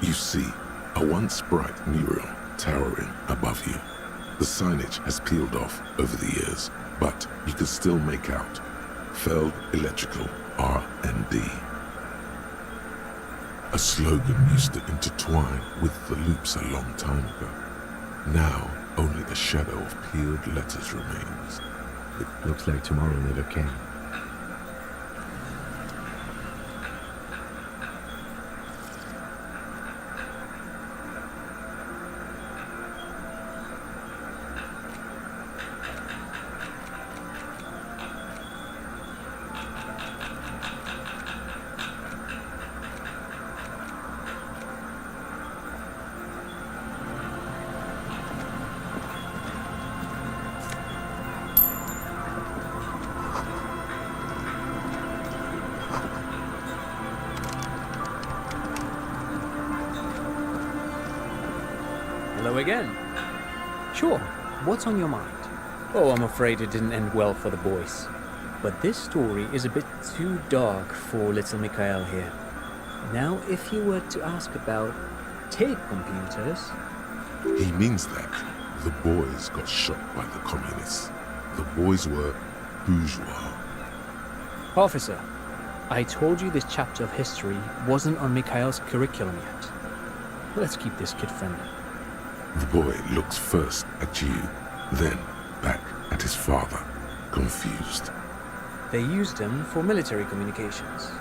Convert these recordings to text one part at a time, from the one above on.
You see, a once bright mural towering above you. The signage has peeled off over the years, but you can still make out Feld Electrical R&D. A slogan used to intertwine with the loops a long time ago. Now, only a shadow of peeled letters remains. It looks like tomorrow never came. Hello again. Sure, what's on your mind? Oh, I'm afraid it didn't end well for the boys. But this story is a bit too dark for little Mikhail here. Now, if you were to ask about tape computers... He means that the boys got shot by the communists. The boys were bourgeois. Officer, I told you this chapter of history wasn't on Mikhail's curriculum yet. Let's keep this kid friendly. The boy looks first at you, then back at his father, confused. They used him for military communications,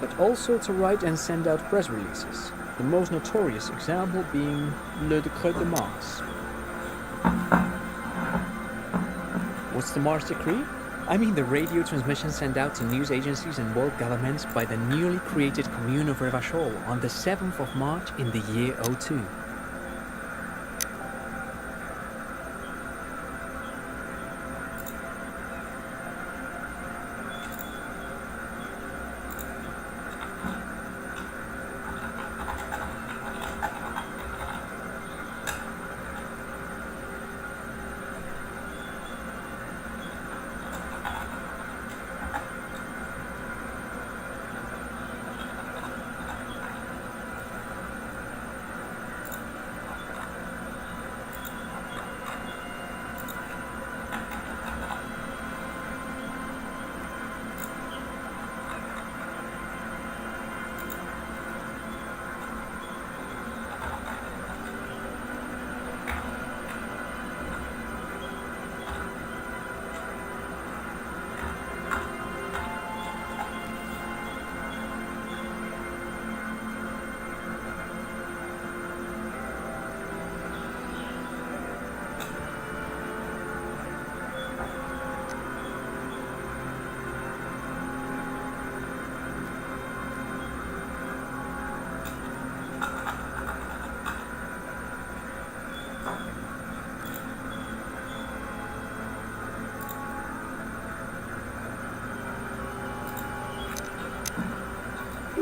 but also to write and send out press releases, the most notorious example being Le Decret de Mars. What's the Mars Decree? I mean the radio transmission sent out to news agencies and world governments by the newly created Commune of Revachol on the 7th of March in the year 02.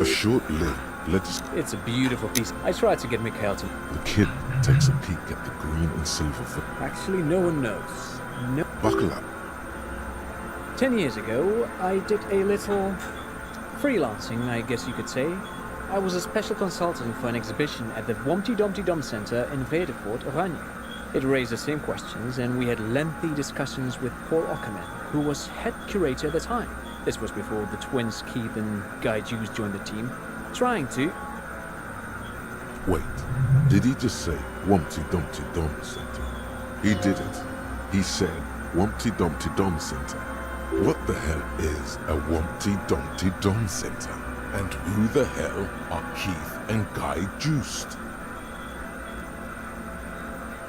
A short-lived legislature. It's a beautiful piece. I tried to get Mikhail to... The kid takes a peek at the green and silver foot. Actually, no one knows. No. Buckle up. 10 years ago, I did a little freelancing, I guess you could say. I was a special consultant for an exhibition at the Womty Dumpty Dum Center in Vredefort, Oranje. It raised the same questions, and we had lengthy discussions with Paul Ockerman, who was head curator at the time. This was before the twins Keith and Guy Jews joined the team, trying to... Wait, did he just say Wumpty Dumpty Dum Center? He didn't. He said Wumpty Dumpty Dum Center. What the hell is a Wumpty Dumpty Dum Center? And who the hell are Keith and Guy Juiced?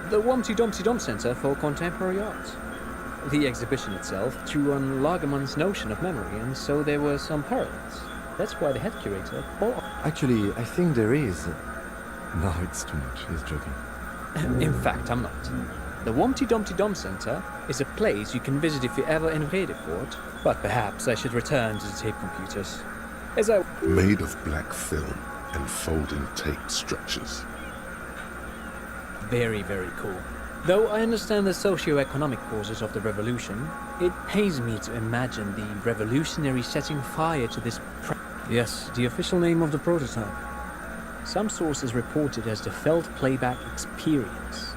The Womty Dumpty Dum Center for Contemporary Art. The exhibition itself drew on Lagerman's notion of memory, and so there were some parallels. That's why the head curator, Paul... Actually, I think there is. No, it's too much. He's joking. In fact, I'm not. The Womty Dumpty Dum Center is a place you can visit if you're ever in Vredefort, but perhaps I should return to the tape computers. As I... Made of black film and folding tape structures. Very, very cool. Though I understand the socio-economic causes of the revolution, it pains me to imagine the revolutionary setting fire to this... Yes, the official name of the prototype. Some sources report it as the felt playback experience.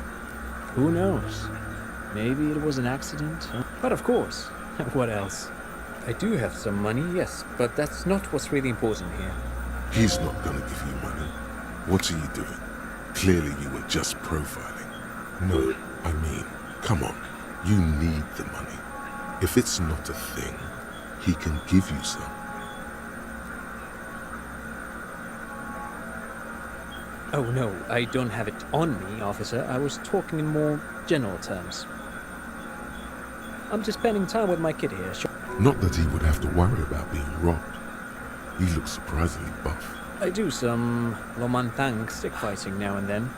Who knows? Maybe it was an accident. But of course, what else? I do have some money, yes, but that's not what's really important here. He's not gonna give you money. What are you doing? Clearly you were just profiling. No, I mean, come on. You need the money. If it's not a thing, he can give you some. Oh no, I don't have it on me, officer. I was talking in more general terms. I'm just spending time with my kid here. Not that he would have to worry about being robbed. He looks surprisingly buff. I do some lomantang stick fighting now and then.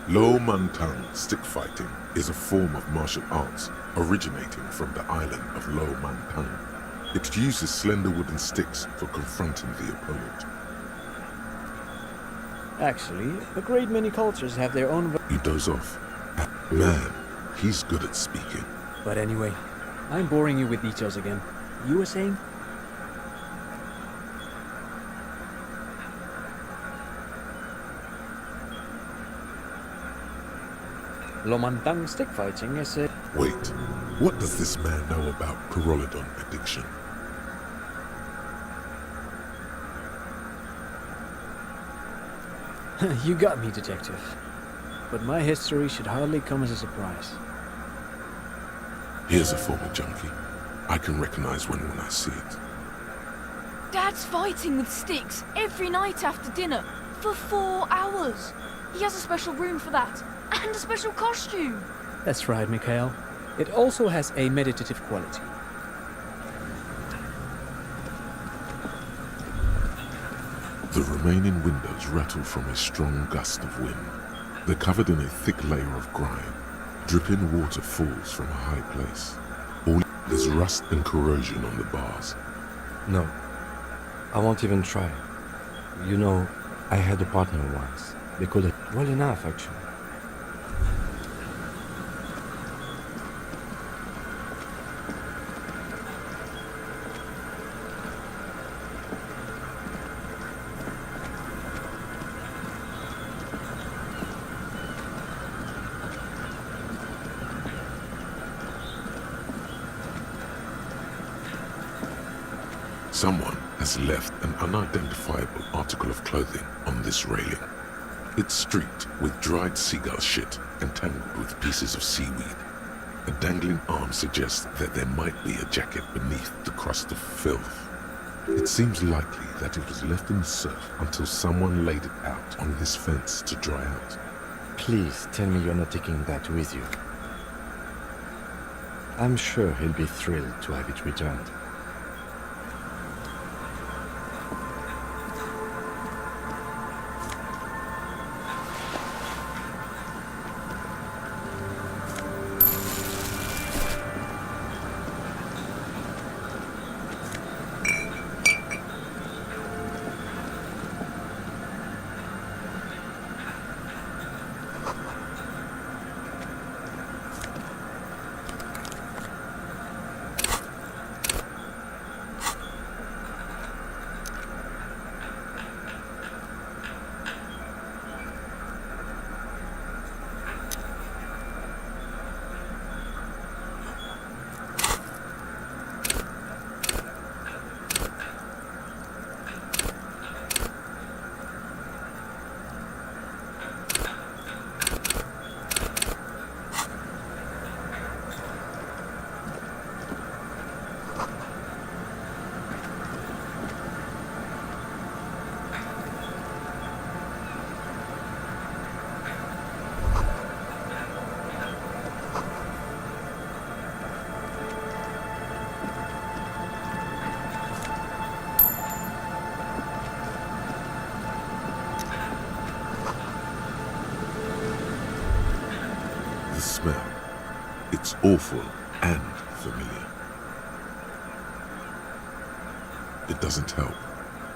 Lo Mantang stick fighting is a form of martial arts originating from the island of Lo Mantang. It uses slender wooden sticks for confronting the opponent. Actually, a great many cultures have their own... You doze off. Man, he's good at speaking. But anyway, I'm boring you with details again. You were saying? Lomantang stick fighting is a... Wait, what does this man know about Pyrrolidon addiction? You got me, detective. But my history should hardly come as a surprise. Here's a former junkie. I can recognize one when I see it. Dad's fighting with sticks every night after dinner for 4 hours. He has a special room for that and a special costume. That's right, Mikhail. It also has a meditative quality. The remaining windows rattle from a strong gust of wind. They're covered in a thick layer of grime. Dripping water falls from a high place. There's rust and corrosion on the bars. No, I won't even try. You know, I had a partner once. They called it well enough, actually. Someone has left an unidentifiable article of clothing on this railing. It's streaked with dried seagull shit and tangled with pieces of seaweed. A dangling arm suggests that there might be a jacket beneath the crust of filth. It seems likely that it was left in the surf until someone laid it out on this fence to dry out. Please tell me you're not taking that with you. I'm sure he'll be thrilled to have it returned. The smell. It's awful and familiar. It doesn't help.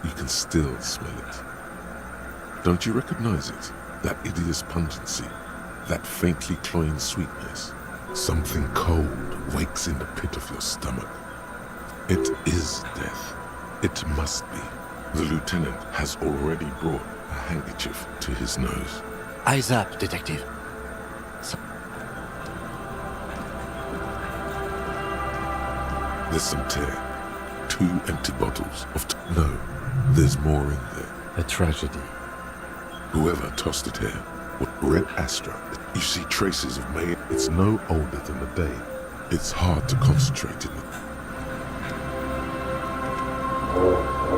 You can still smell it. Don't you recognize it? That hideous pungency, that faintly cloying sweetness. Something cold wakes in the pit of your stomach. It is death. It must be. The lieutenant has already brought a handkerchief to his nose. Eyes up, detective. There's some tear. 2 empty bottles of no, there's more in there. A tragedy. Whoever tossed it here, with red Astra, you see traces of May. It's no older than a day. It's hard to concentrate in it.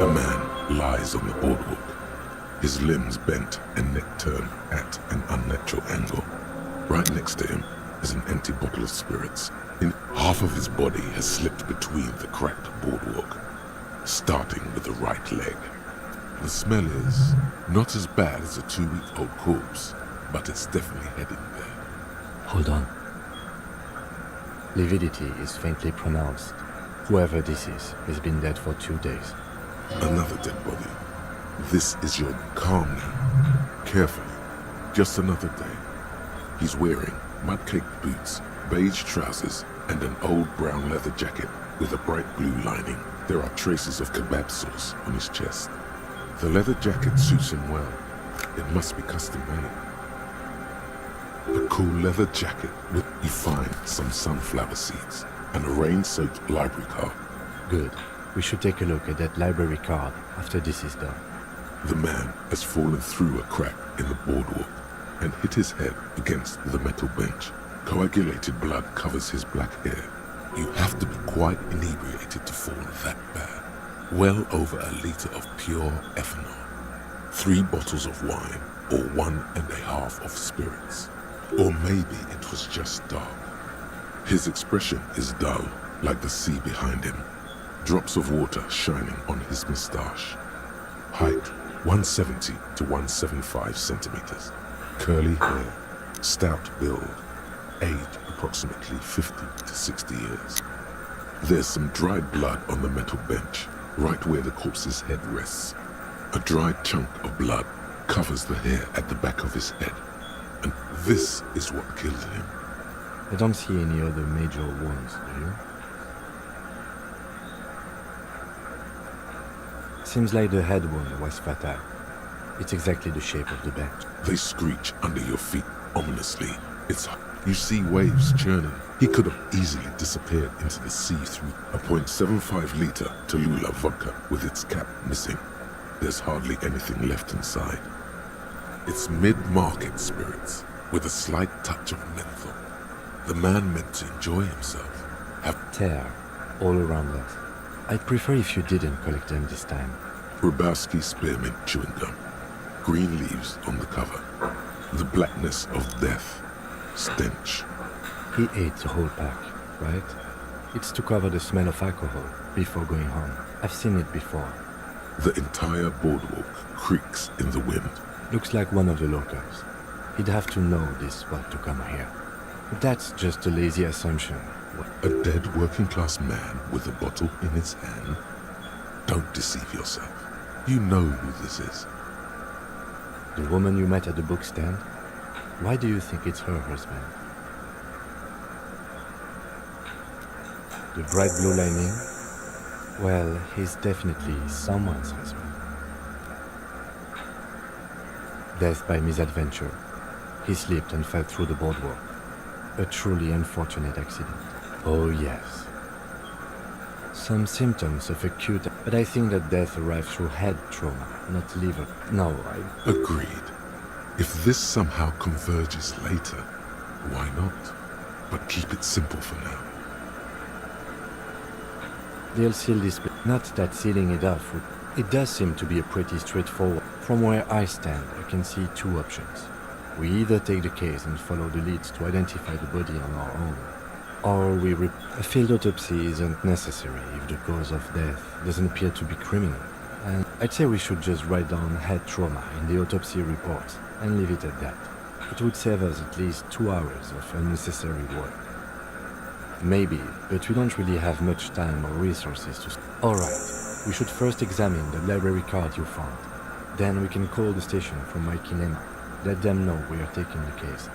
A man lies on the boardwalk, his limbs bent and neck turned at an unnatural angle. Right next to him is an empty bottle of spirits. Half of his body has slipped between the cracked boardwalk, starting with the right leg. The smell is not as bad as a 2-week-old corpse, but it's definitely heading there. Hold on. Lividity is faintly pronounced. Whoever this is has been dead for 2 days. Another dead body. This is your calm now. Carefully. Just another day. He's wearing mud-caked boots, beige trousers, and an old brown leather jacket with a bright blue lining. There are traces of kebab sauce on his chest. The leather jacket suits him well. It must be custom made. A cool leather jacket with you find some sunflower seeds and a rain-soaked library card. Good. We should take a look at that library card after this is done. The man has fallen through a crack in the boardwalk and hit his head against the metal bench. Coagulated blood covers his black hair. You have to be quite inebriated to fall that bad. Well over a liter of pure ethanol. 3 bottles of wine, or 1.5 of spirits. Or maybe it was just dark. His expression is dull, like the sea behind him. Drops of water shining on his moustache. Height, 170 to 175 centimeters. Curly hair, stout build. Age approximately 50 to 60 years. There's some dried blood on the metal bench, right where the corpse's head rests. A dried chunk of blood covers the hair at the back of his head. And this is what killed him. I don't see any other major wounds, do you? Seems like the head wound was fatal. It's exactly the shape of the bench. They screech under your feet ominously. You see waves churning. He could have easily disappeared into the sea through a .75 liter Tallulah vodka with its cap missing. There's hardly anything left inside. It's mid-market spirits with a slight touch of menthol. The man meant to enjoy himself. Tear all around us. I'd prefer if you didn't collect them this time. Rubowski spearmint chewing gum. Green leaves on the cover. The blackness of death. Stench. He ate the whole pack, right? It's to cover the smell of alcohol before going home. I've seen it before. The entire boardwalk creaks in the wind. Looks like one of the locals. He'd have to know this spot to come here. But that's just a lazy assumption. A dead working-class man with a bottle in his hand? Don't deceive yourself. You know who this is. The woman you met at the book stand? Why do you think it's her husband? The bright blue lining? Well, he's definitely someone's husband. Death by misadventure. He slipped and fell through the boardwalk. A truly unfortunate accident. Oh yes. Some symptoms of acute, but I think that death arrived through head trauma, not liver. No, Agreed. If this somehow converges later, why not? But keep it simple for now. They'll seal this, not that sealing it off would... It does seem to be a pretty straightforward. From where I stand, I can see 2 options. We either take the case and follow the leads to identify the body on our own, or a field autopsy isn't necessary if the cause of death doesn't appear to be criminal. And I'd say we should just write down head trauma in the autopsy report and leave it at that. It would save us at least 2 hours of unnecessary work. Maybe, but we don't really have much time or resources to... Alright, we should first examine the library card you found. Then we can call the station from my kinema. Let them know we are taking the case.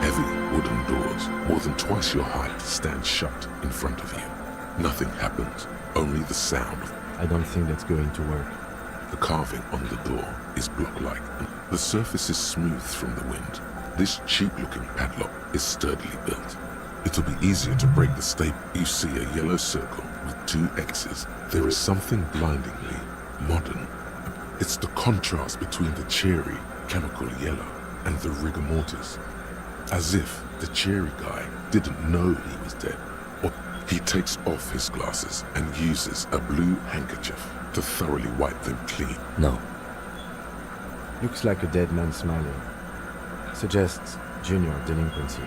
Heavy wooden doors, more than twice your height, stand shut in front of you. Nothing happens, only the sound. I don't think that's going to work. The carving on the door is block-like. The surface is smooth from the wind. This cheap-looking padlock is sturdily built. It'll be easier to break the staple. You see a yellow circle with 2 X's. There is something blindingly modern. It's the contrast between the cheery, chemical yellow and the rigor mortis. As if the cheery guy didn't know he was dead. Or he takes off his glasses and uses a blue handkerchief to thoroughly wipe them clean. No. Looks like a dead man smiling. Suggests junior delinquency.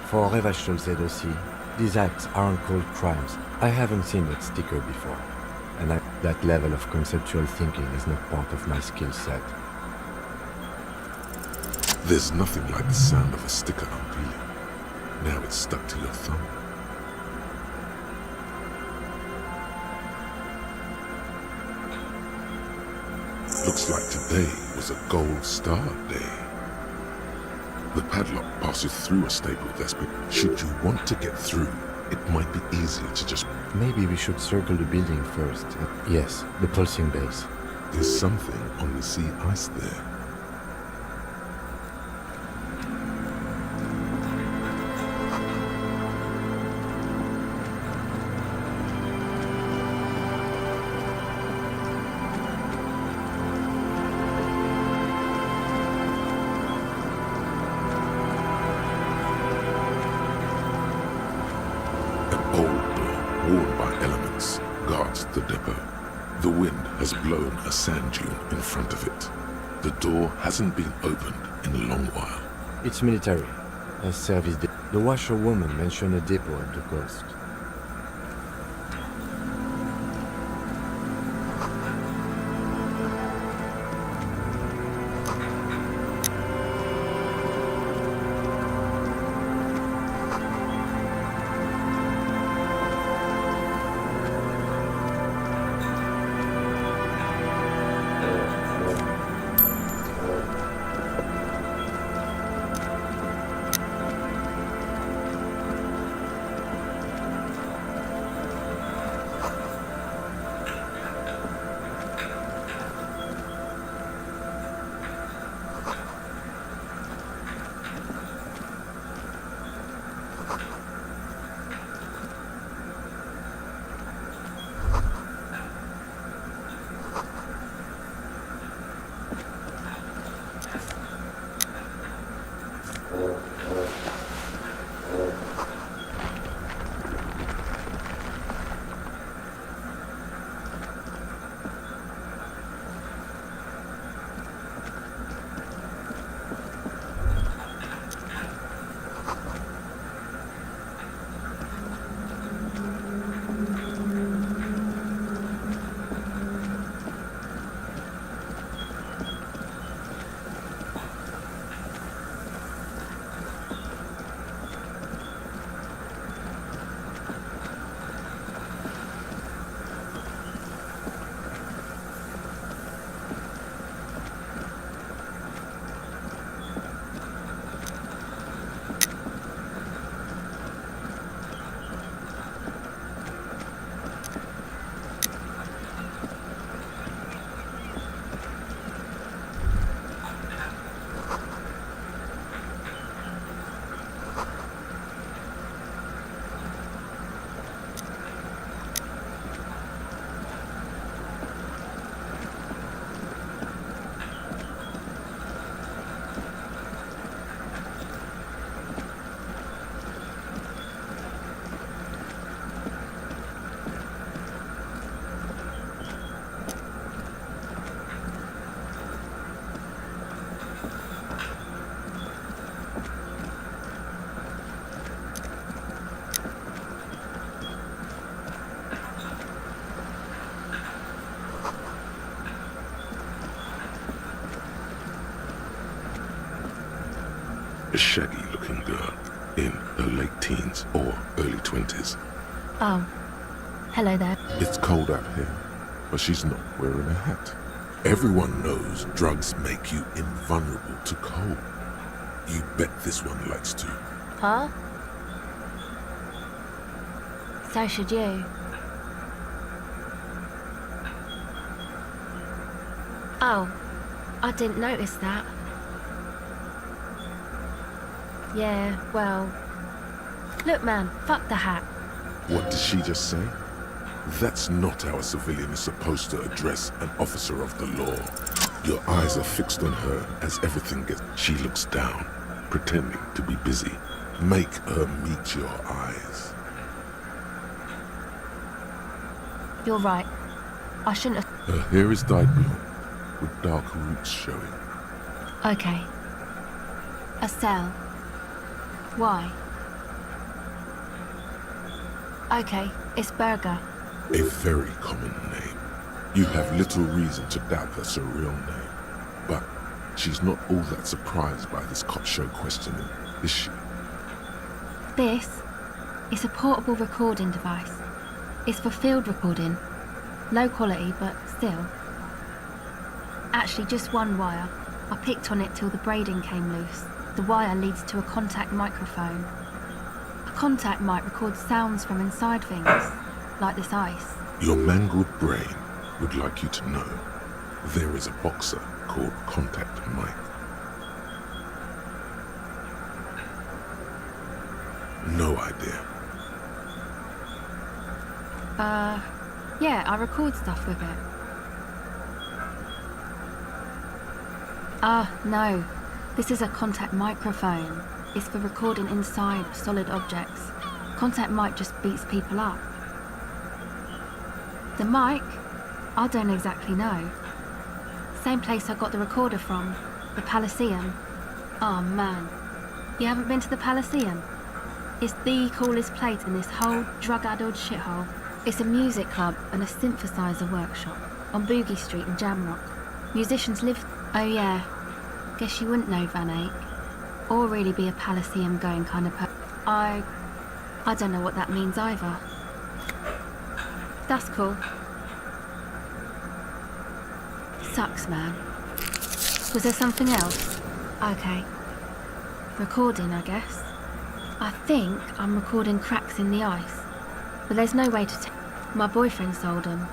For Revachol said aussi, these acts aren't called crimes. I haven't seen that sticker before. And that level of conceptual thinking is not part of my skill set. There's nothing like the sound of a sticker unpeeling. Now it's stuck to your thumb. Looks like today was a gold star day. The padlock passes through a staple that's been... Should you want to get through, it might be easier to just... Maybe we should circle the building first. Yes, the pulsing base. There's something on the sea ice there. Worn by elements, guards the depot. The wind has blown a sand dune in front of it. The door hasn't been opened in a long while. It's military. A service depot. The washerwoman mentioned a depot at the coast. A shaggy-looking girl in her late teens or early 20s. Oh, hello there. It's cold out here, but she's not wearing a hat. Everyone knows drugs make you invulnerable to cold. You bet this one likes to. Huh? So should you. Oh, I didn't notice that. Yeah, well... Look, man, fuck the hat. What did she just say? That's not how a civilian is supposed to address an officer of the law. Your eyes are fixed on her as everything gets... She looks down, pretending to be busy. Make her meet your eyes. You're right. I shouldn't have... Her hair is dyed blonde, with dark roots showing. Okay. Estelle. Why? Okay, it's Berger. A very common name. You have little reason to doubt that's her real name. But she's not all that surprised by this cop show questioning, is she? This is a portable recording device. It's for field recording. Low quality, but still. Actually, just one wire. I picked on it till the braiding came loose. The wire leads to a contact microphone. A contact mic records sounds from inside things, like this ice. Your mangled brain would like you to know there is a boxer called Contact Mike. No idea. Yeah, I record stuff with it. No. This is a contact microphone. It's for recording inside solid objects. Contact mic just beats people up. The mic? I don't exactly know. Same place I got the recorder from, the Palaceum. Oh man, you haven't been to the Palaceum? It's the coolest place in this whole drug-addled shithole. It's a music club and a synthesizer workshop on Boogie Street in Jamrock. Musicians live... Oh yeah, guess you wouldn't know Van Eyck. Or really be a Palaceum going kind of I don't know what that means either. That's cool. Sucks, man. Was there something else? Okay. Recording, I guess. I think I'm recording cracks in the ice. But there's no way to my boyfriend sold them.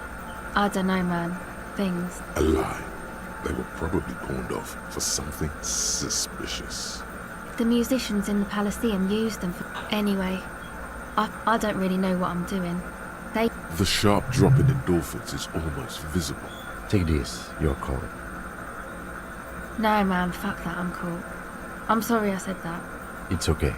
I don't know, man. Things. A lie. They were probably pawned off for something suspicious. The musicians in the Palaceum used them for... Anyway, I don't really know what I'm doing. The sharp drop in endorphins is almost visible. Take this, your call. No, man, fuck that, I'm cool. I'm sorry I said that. It's okay.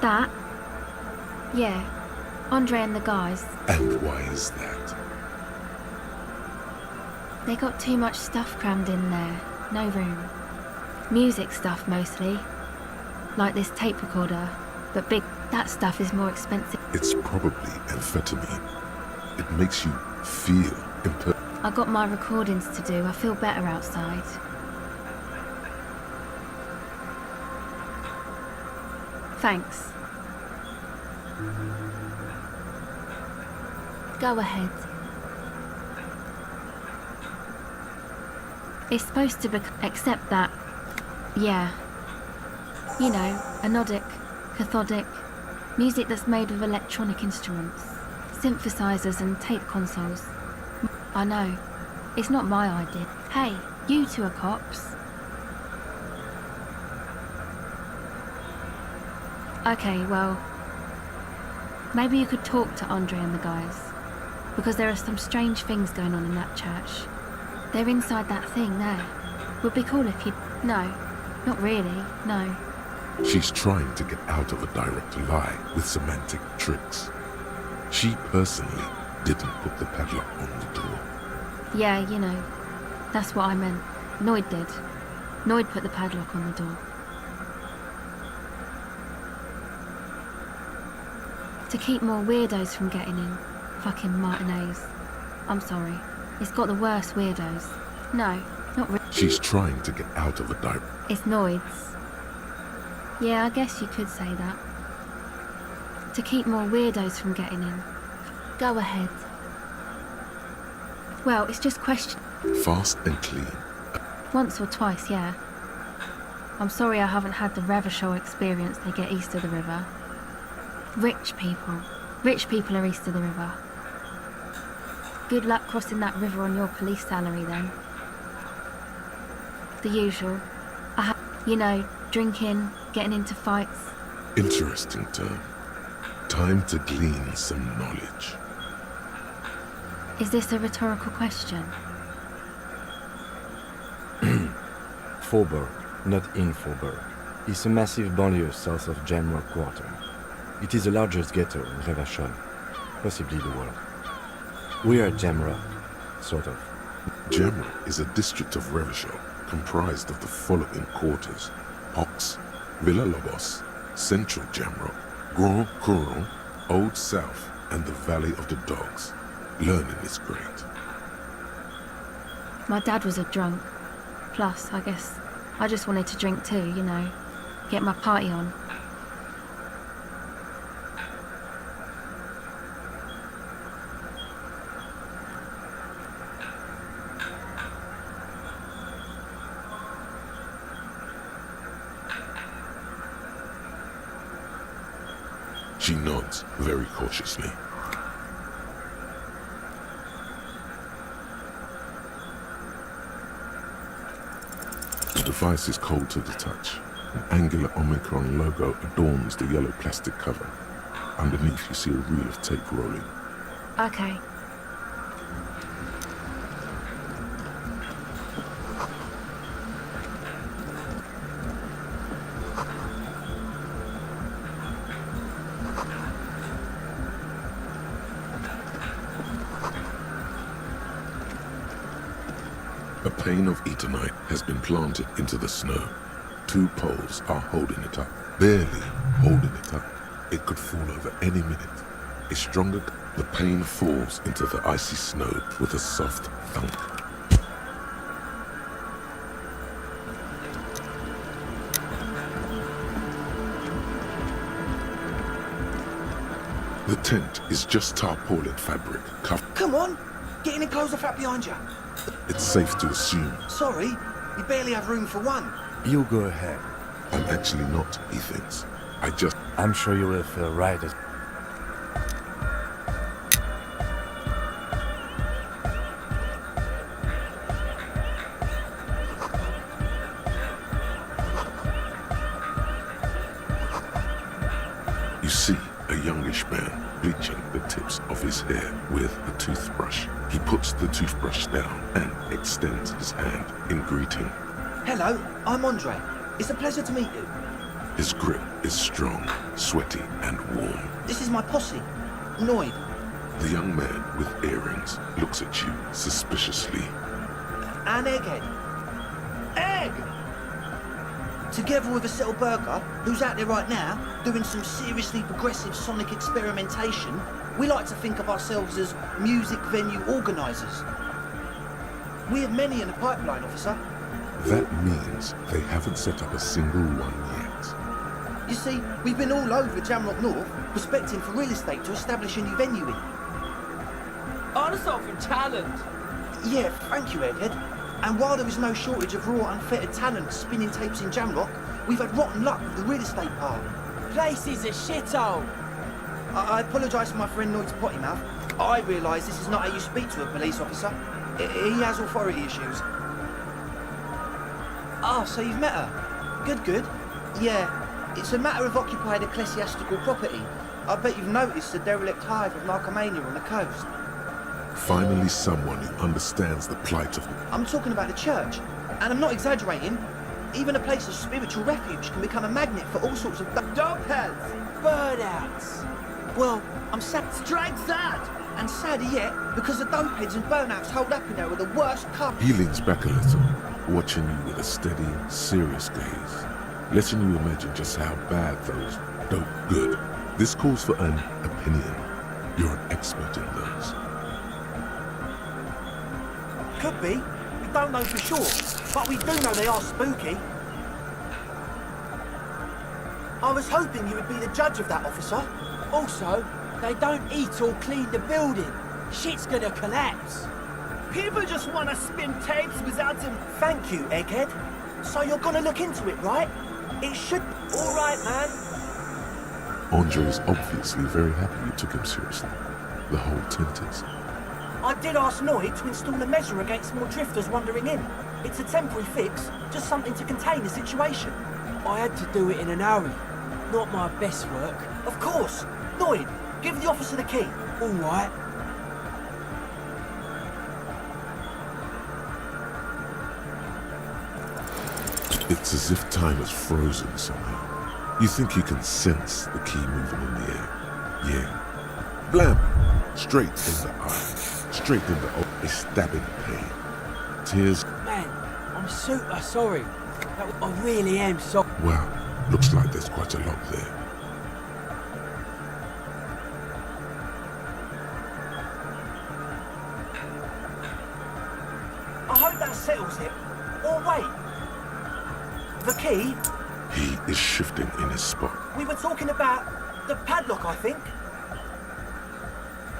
That? Yeah, Andre and the guys. And why is that? They got too much stuff crammed in there. No room. Music stuff mostly. Like this tape recorder, but big. That stuff is more expensive. It's probably amphetamine. It makes you feel I got my recordings to do. I feel better outside. Thanks. Go ahead. It's supposed to be... Except that... Yeah. You know, anodic, cathodic, music that's made with electronic instruments, synthesizers and tape consoles. I know. It's not my idea. Hey, you two are cops. Okay, well... Maybe you could talk to Andre and the guys. Because there are some strange things going on in that church. They're inside that thing there. Would be cool if you... No, not really, no. She's trying to get out of a direct lie with semantic tricks. She personally didn't put the padlock on the door. Yeah, you know, that's what I meant. Noid did. Noid put the padlock on the door. To keep more weirdos from getting in. Fucking Martinez. I'm sorry. It's got the worst weirdos. No, not really. She's trying to get out of a direct... It's Noids. Yeah, I guess you could say that. To keep more weirdos from getting in. Go ahead. Well, it's just question. Fast and clean. Once or twice, yeah. I'm sorry I haven't had the Revachol experience they get east of the river. Rich people are east of the river. Good luck crossing that river on your police salary then. The usual. Drinking, getting into fights. Interesting term. Time to glean some knowledge. Is this a rhetorical question? Faubourg, not in Faubourg, is a massive banlieue south of Jamrock Quarter. It is the largest ghetto in Revachol, possibly the world. We are Jamrock, sort of. Jamrock is a district of Revachol comprised of the following quarters: Ox, Villa Lobos, Central Jamrock, Grand Couronne, Old South, and the Valley of the Dogs. Learning is great. My dad was a drunk. Plus, I guess, I just wanted to drink too, get my party on. She nods very cautiously. The device is cold to the touch. An angular Omicron logo adorns the yellow plastic cover. Underneath you see a reel of tape rolling. Okay. A pane of eternite has been planted into the snow. 2 poles are holding it up, barely holding it up. It could fall over any minute. A stronger, the pane falls into the icy snow with a soft thunk. The tent is just tarpaulin fabric covered. Come on, get in and close the flap behind you. It's safe to assume. Sorry, we barely have room for one. You go ahead. I'm actually not, he thinks. I'm sure you will feel right as... You see a youngish man bleaching the tips of his hair with a toothbrush. He puts the toothbrush down and extends his hand in greeting. Hello, I'm Andre. It's a pleasure to meet you. His grip is strong, sweaty, and warm. This is my posse, Noid. The young man with earrings looks at you suspiciously. And Egghead. Egg! Together with a Settle Burger, who's out there right now, doing some seriously progressive sonic experimentation, we like to think of ourselves as music venue organisers. We have many in the pipeline, officer. That means they haven't set up a single one yet. You see, we've been all over Jamrock North, prospecting for real estate to establish a new venue in. Honest offering talent. Yeah, thank you, Egghead. And while there is no shortage of raw, unfettered talent spinning tapes in Jamrock, we've had rotten luck with the real estate part. Place is a shithole. I apologise for my friend Noid's potty mouth. I realise this is not how you speak to a police officer. He has authority issues. Oh, so you've met her? Good. Yeah, it's a matter of occupied ecclesiastical property. I bet you've noticed the derelict hive of narcomania on the coast. Finally someone who understands the plight of... I'm talking about the church, and I'm not exaggerating. Even a place of spiritual refuge can become a magnet for all sorts of... Dopeheads, burnouts. Well, I'm sad. Straight sad. And sadder yet, because the dopeheads and burnouts hold up in there are the worst cup. He leans back a little, watching you with a steady, serious gaze, letting you imagine just how bad those good. This calls for an opinion. You're an expert in those. Could be. We don't know for sure, but we do know they are spooky. I was hoping you would be the judge of that, officer. Also, they don't eat or clean the building. Shit's gonna collapse. People just want to spin tapes without them. Thank you, Egghead. So you're gonna look into it, right? It should... All right, man. Andre is obviously very happy you took him seriously. The whole tent is. I did ask Noid to install a measure against more drifters wandering in. It's a temporary fix, just something to contain the situation. I had to do it in an hurry. Not my best work. Of course. Noid, give the officer the key. All right. It's as if time is frozen somehow. You think you can sense the key moving in the air. Yeah. Blam! Straight in the eye. Straight in the a stabbing pain. Tears. Man, I'm super sorry. I really am sorry. Wow. Looks like there's quite a lot there. I hope that settles it. Or wait. The key? He is shifting in his spot. We were talking about the padlock, I think.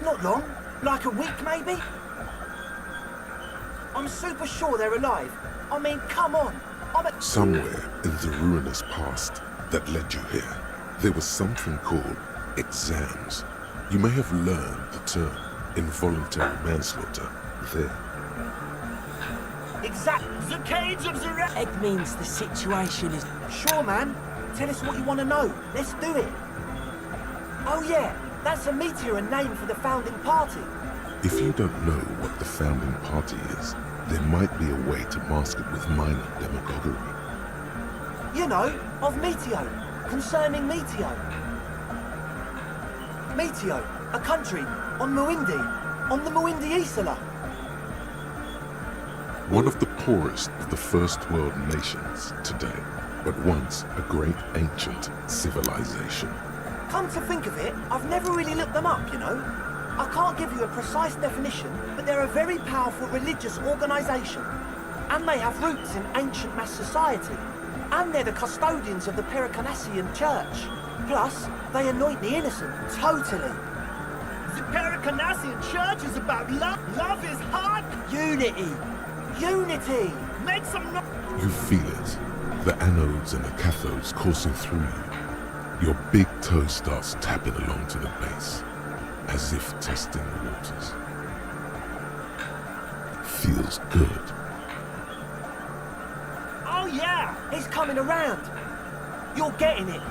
Not long. Like a week, maybe? I'm super sure they're alive. I mean, come on. Somewhere in the ruinous past that led you here, there was something called exams. You may have learned the term involuntary manslaughter there. Exactly. The cage of the Egg means the situation is... Sure, man. Tell us what you want to know. Let's do it. Oh, yeah. That's a meteor name for the founding party. If you don't know what the founding party is, there might be a way to mask it with minor demagoguery. You know, of Meteo. Concerning Meteo. Meteo, a country on Muindi. On the Muindi Isla. One of the poorest of the first world nations today, but once a great ancient civilization. Come to think of it, I've never really looked them up, you know. I can't give you a precise definition, but they're a very powerful religious organisation. And they have roots in ancient mass society. And they're the custodians of the Pericanassian Church. Plus, they anoint the innocent. Totally. The Pericanassian Church is about love. Love is hard. Unity. Unity! Make some noise. You feel it, the anodes and the cathodes coursing through you. Your big toe starts tapping along to the base, as if testing the waters. Feels good. Oh yeah! He's coming around! You're getting it!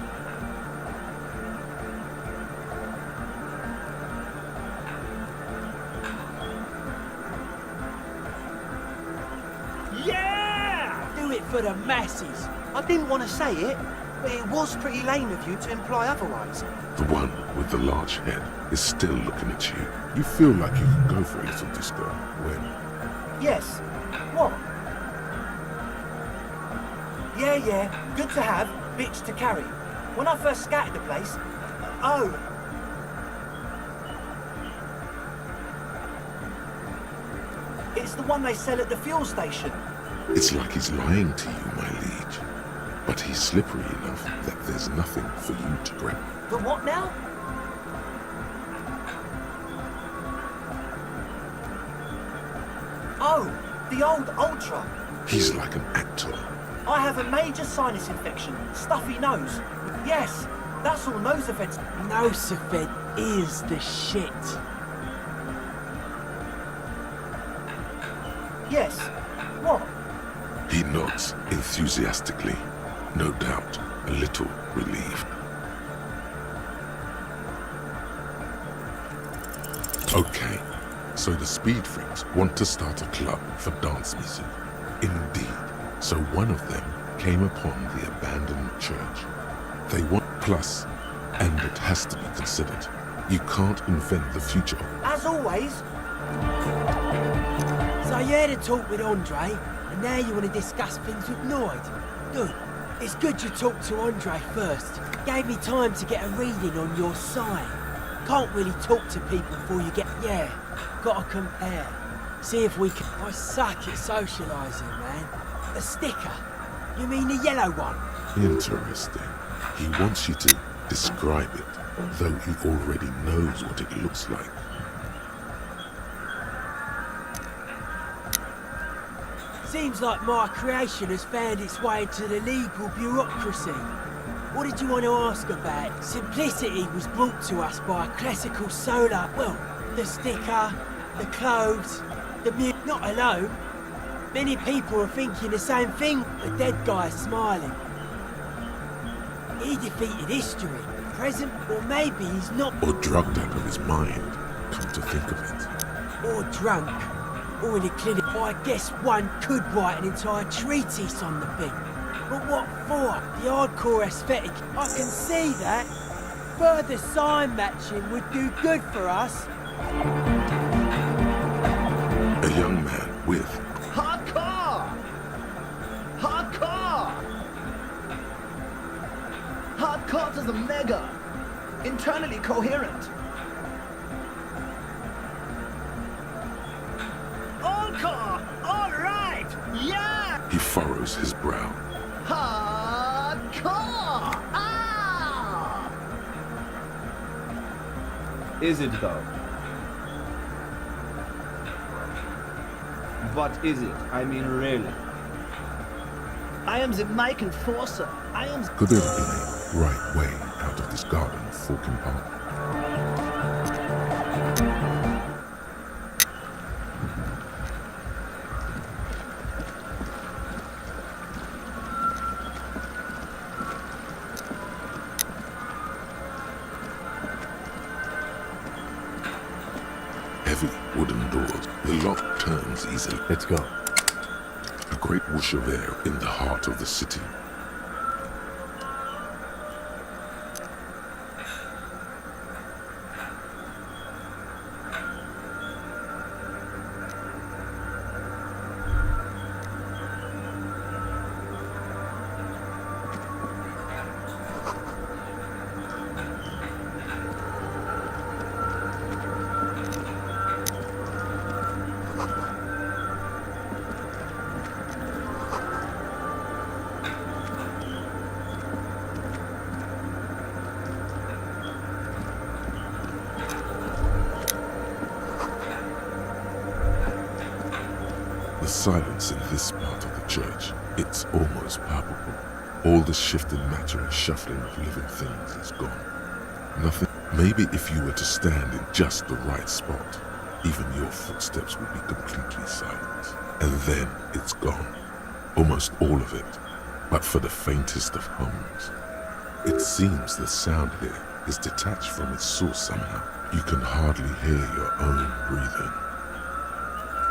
Yeah! Do it for the masses. I didn't want to say it, but it was pretty lame of you to imply otherwise. The one with the large head is still looking at you. You feel like you could go for a little disco when... Yes. What? Yeah, good to have, bitch to carry. When I first scattered the place... Oh. It's the one they sell at the fuel station. It's like he's lying to you, my liege. But he's slippery enough that there's nothing for you to grab. The what now? Oh, the old Ultra. He's like an actor. I have a major sinus infection, stuffy nose. Yes, that's all Nosefed's. Nosefed is the shit. Yes. What? He nods enthusiastically, no doubt a little relieved. Okay, so the speed freaks want to start a club for dance music. Indeed. So one of them came upon the abandoned church. They want plus, and it has to be considered. You can't invent the future. As always. So you had a talk with Andre, and now you want to discuss things with Noid. Good. It's good you talked to Andre first. Gave me time to get a reading on your side. Can't really talk to people before you get... Yeah, gotta compare. See if we can... I suck at socialising, man. A sticker? You mean the yellow one? Interesting. He wants you to describe it, though he already knows what it looks like. Seems like my creation has found its way into the legal bureaucracy. What did you want to ask about? Simplicity was brought to us by a classical solar. Well, the sticker, the clothes, the music. Not alone. Many people are thinking the same thing. The dead guy's smiling. He defeated history, present, or maybe he's not. Or drugged out of his mind, come to think of it. Or drunk, or in a clinic. I guess one could write an entire treatise on the thing. But what for? The hardcore aesthetic. I can see that. Further sign matching would do good for us. A young man with Hardcore! Hardcore! Hardcore to the mega. Internally coherent. Encore! All right! Yeah! he furrows his brow. Hardcore! Ah! Is it though? What is it? I mean, really? I am the Mike Enforcer. I am... Could there have been a right way out of this garden of Falcon Park? Heavy wooden doors. The lock turns easily. Let's go. A great whoosh of air in the heart of the city. The silence in this part of the church, it's almost palpable. All the shifting matter and shuffling of living things is gone. Nothing. Maybe if you were to stand in just the right spot, even your footsteps would be completely silent. And then it's gone. Almost all of it, but for the faintest of hums. It seems the sound here is detached from its source somehow. You can hardly hear your own breathing.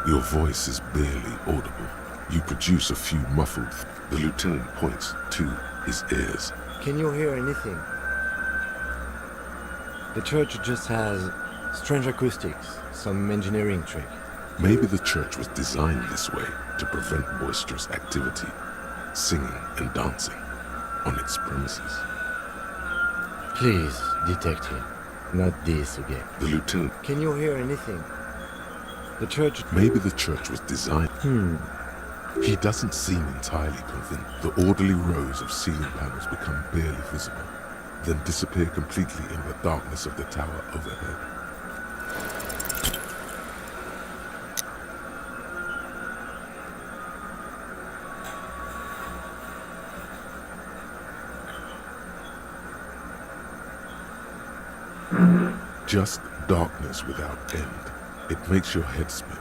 Your voice is barely audible. You produce a few muffled... The lieutenant points to his ears. Can you hear anything? The church just has strange acoustics, some engineering trick. Maybe the church was designed this way to prevent boisterous activity, singing and dancing on its premises. Please, detective, not this again. The lieutenant... Can you hear anything? The church... Maybe the church was designed... He doesn't seem entirely convinced. The orderly rows of ceiling panels become barely visible, then disappear completely in the darkness of the tower overhead. Just darkness without end. It makes your head spin.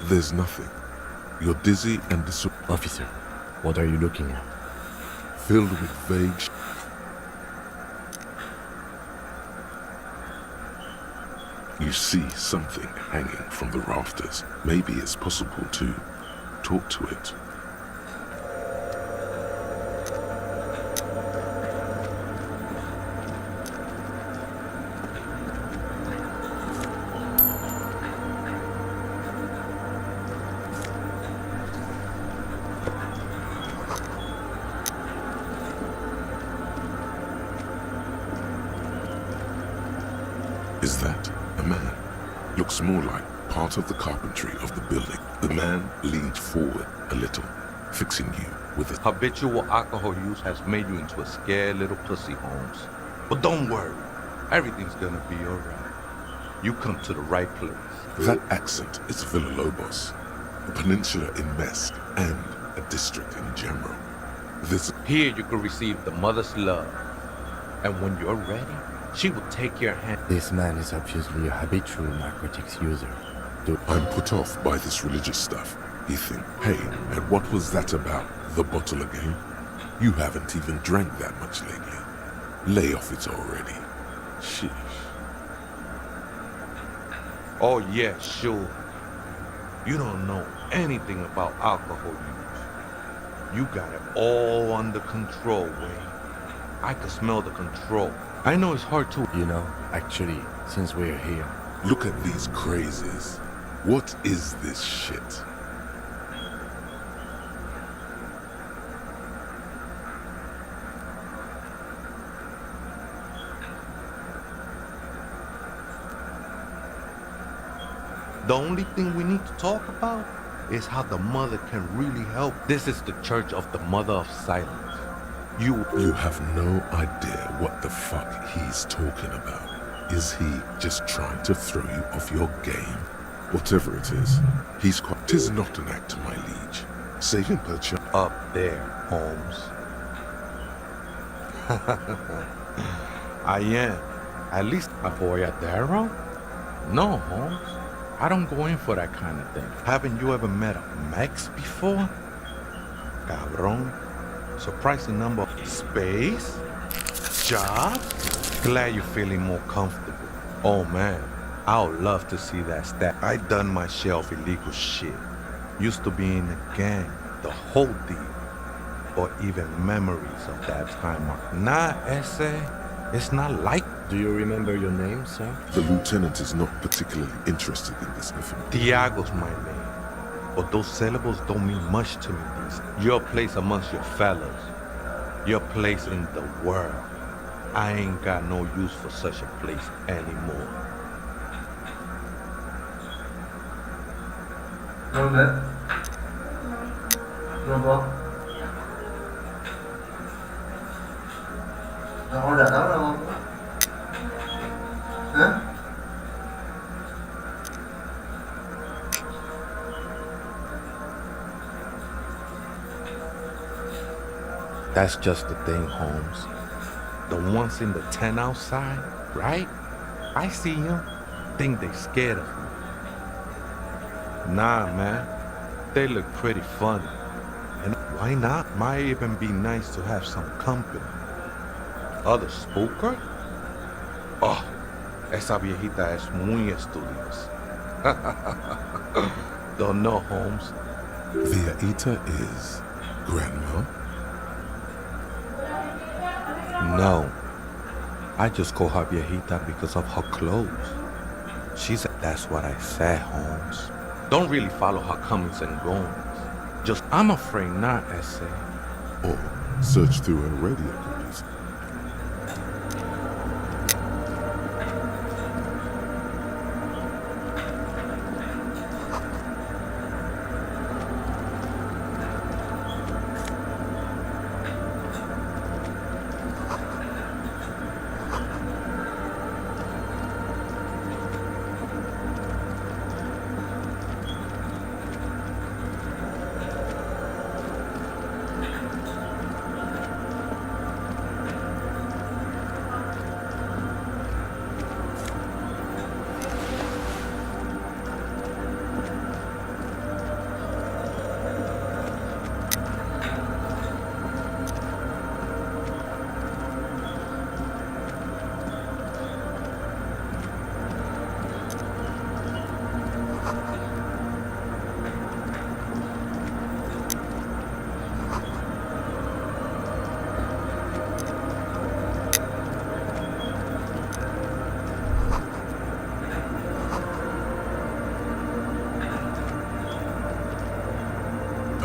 There's nothing. You're dizzy and Officer, what are you looking at? filled with vague... You see something hanging from the rafters. Maybe it's possible to talk to it. Is that a man? Looks more like part of the carpentry of the building. The man leans forward a little, fixing you with a... Habitual alcohol use has made you into a scared little pussy, Holmes. But don't worry, everything's gonna be alright. You come to the right place. That accent is Villalobos, a peninsula in Mesk, and a district in general. This Here you can receive the mother's love. And when you're ready, she will take your hand. This man is obviously a habitual narcotics user. I'm put off by this religious stuff. You think, hey, and what was that about? The bottle again? You haven't even drank that much lately. Lay off it already. Sheesh. Oh yeah, sure. You don't know anything about alcohol use. You got it all under control, Wayne. I can smell the control. I know it's hard to. You know, actually, since we're here, Look at these crazies. What is this shit? The only thing we need to talk about is how the mother can really help. This is the Church of the Mother of Silence. You have no idea what the fuck he's talking about. Is he just trying to throw you off your game? Whatever it is, he's quite... 'Tis not an act, my liege. Saving Pecah. Up there, Holmes. I am. At least a boy at Darrow? No, Holmes. I don't go in for that kind of thing. Haven't you ever met a Mex before? Cabron. Surprising number of space? Jobs? Glad you're feeling more comfortable. Oh man, I would love to see that stat. I done my share of illegal shit. Used to be in a gang, the whole deal. Or even memories of that time. Nah, essay. It's not like. do you remember your name, sir? The lieutenant is not particularly interested in this information. Tiago's my name. But those syllables don't mean much to me. Your place amongst your fellows. Your place in the world. I ain't got no use for such a place anymore. Kenapa? Kenapa? Kamu datang nama aku? Hah? That's just the thing, Holmes. The ones in the tent outside, right? I see them. Think they scared of me. Nah, man. They look pretty funny. And why not? Might even be nice to have some company. Other spooker? Oh, esa viejita es muy estudiosa. Don't know, Holmes. Viejita is grandma? No. I just call her viejita because of her clothes. That's what I said, Holmes. Don't really follow her comings and goings. Just, I'm afraid not, essay. Or search through a radio computer.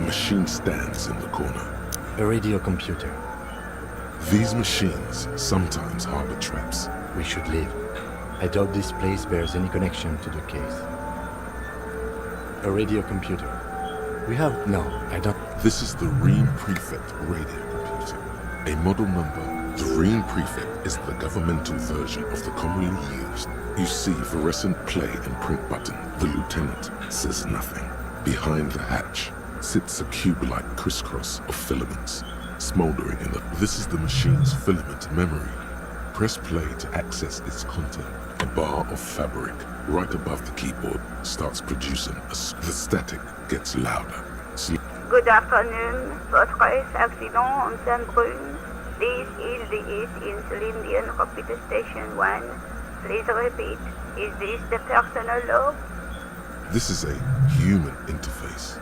Machine stands in the corner. A radio computer. These machines sometimes harbor traps. We should leave. I doubt this place bears any connection to the case. A radio computer. We have... No, I don't... This is the Ream Prefect radio computer. A model number The Marine Prefect is the governmental version of the commonly used. You see fluorescent play and print button. The lieutenant says nothing. Behind the hatch sits a cube-like crisscross of filaments, smoldering in the... This is the machine's filament memory. Press play to access its content. A bar of fabric right above the keyboard starts producing the static gets louder. Good afternoon. Votre accident on Saint-Brune. This is the East Indian Repeater Station 1. Please repeat. Is this the personal log? This is a human interface.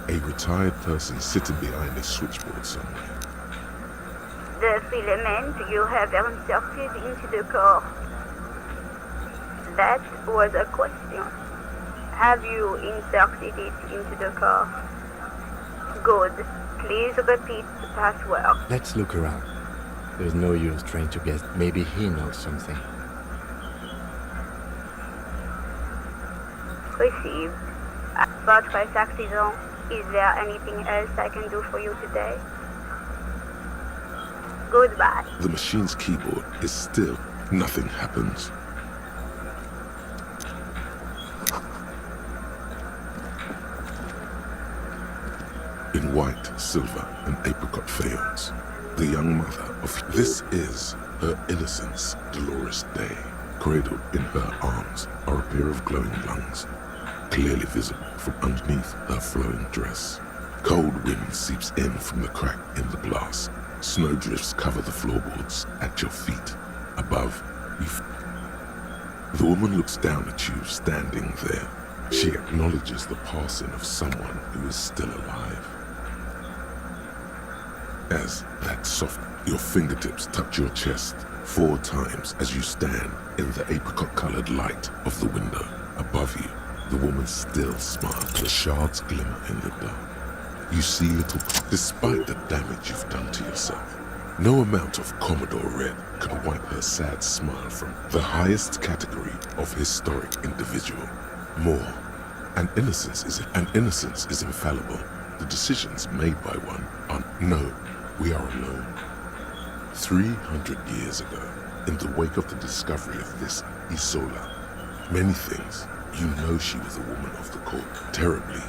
A retired person sitting behind a switchboard somewhere. The filament you have inserted into the core. That was a question. Have you inserted it into the core? Good. Please repeat the password. Let's look around. There's no use trying to guess. Maybe he knows something. Received. Votre accident. Is there anything else I can do for you today? Goodbye. The machine's keyboard is still. Nothing happens. In white, silver, and apricot faience, the young mother of... This is her innocence, Dolores Day. Cradled in her arms are a pair of glowing lungs, clearly visible from underneath her flowing dress. Cold wind seeps in from the crack in the glass. Snowdrifts cover the floorboards at your feet. Above, the woman looks down at you standing there. She acknowledges the passing of someone who is still alive. As that soft, your fingertips touch your chest 4 times as you stand in the apricot-colored light of the window. Above you, the woman still smiles. The shards glimmer in the dark. You see little, despite the damage you've done to yourself. No amount of Commodore Red can wipe her sad smile from the highest category of historic individual. More, an innocence is infallible. The decisions made by one are no. We are alone. 300 years ago, in the wake of the discovery of this Isola, many things, you know she was a woman of the court. Terribly,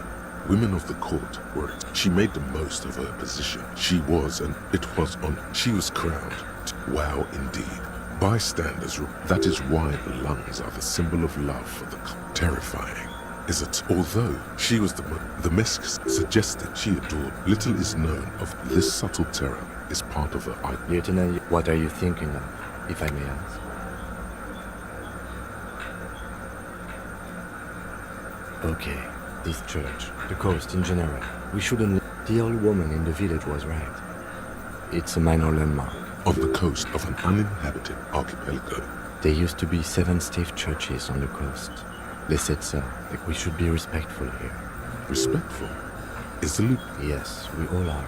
women of the court were it. She made the most of her position. She was, and it was on, she was crowned. Wow, indeed. Bystanders, that is why the lungs are the symbol of love for the terrifying. Is it? Although she was the Mesk suggested she adored, little is known of this subtle terror is part of her identity. Lieutenant, what are you thinking of, if I may ask? Okay, this church, the coast in general, we shouldn't... The old woman in the village was right. It's a minor landmark. On the coast of an uninhabited archipelago. There used to be 7 stave churches on the coast. They said so. We should be respectful here. Respectful? Is the loop? Yes, we all are.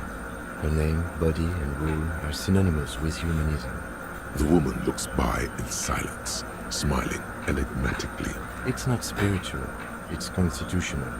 Her name, body, and rule are synonymous with humanism. The woman looks by in silence, smiling enigmatically. It's not spiritual. It's constitutional.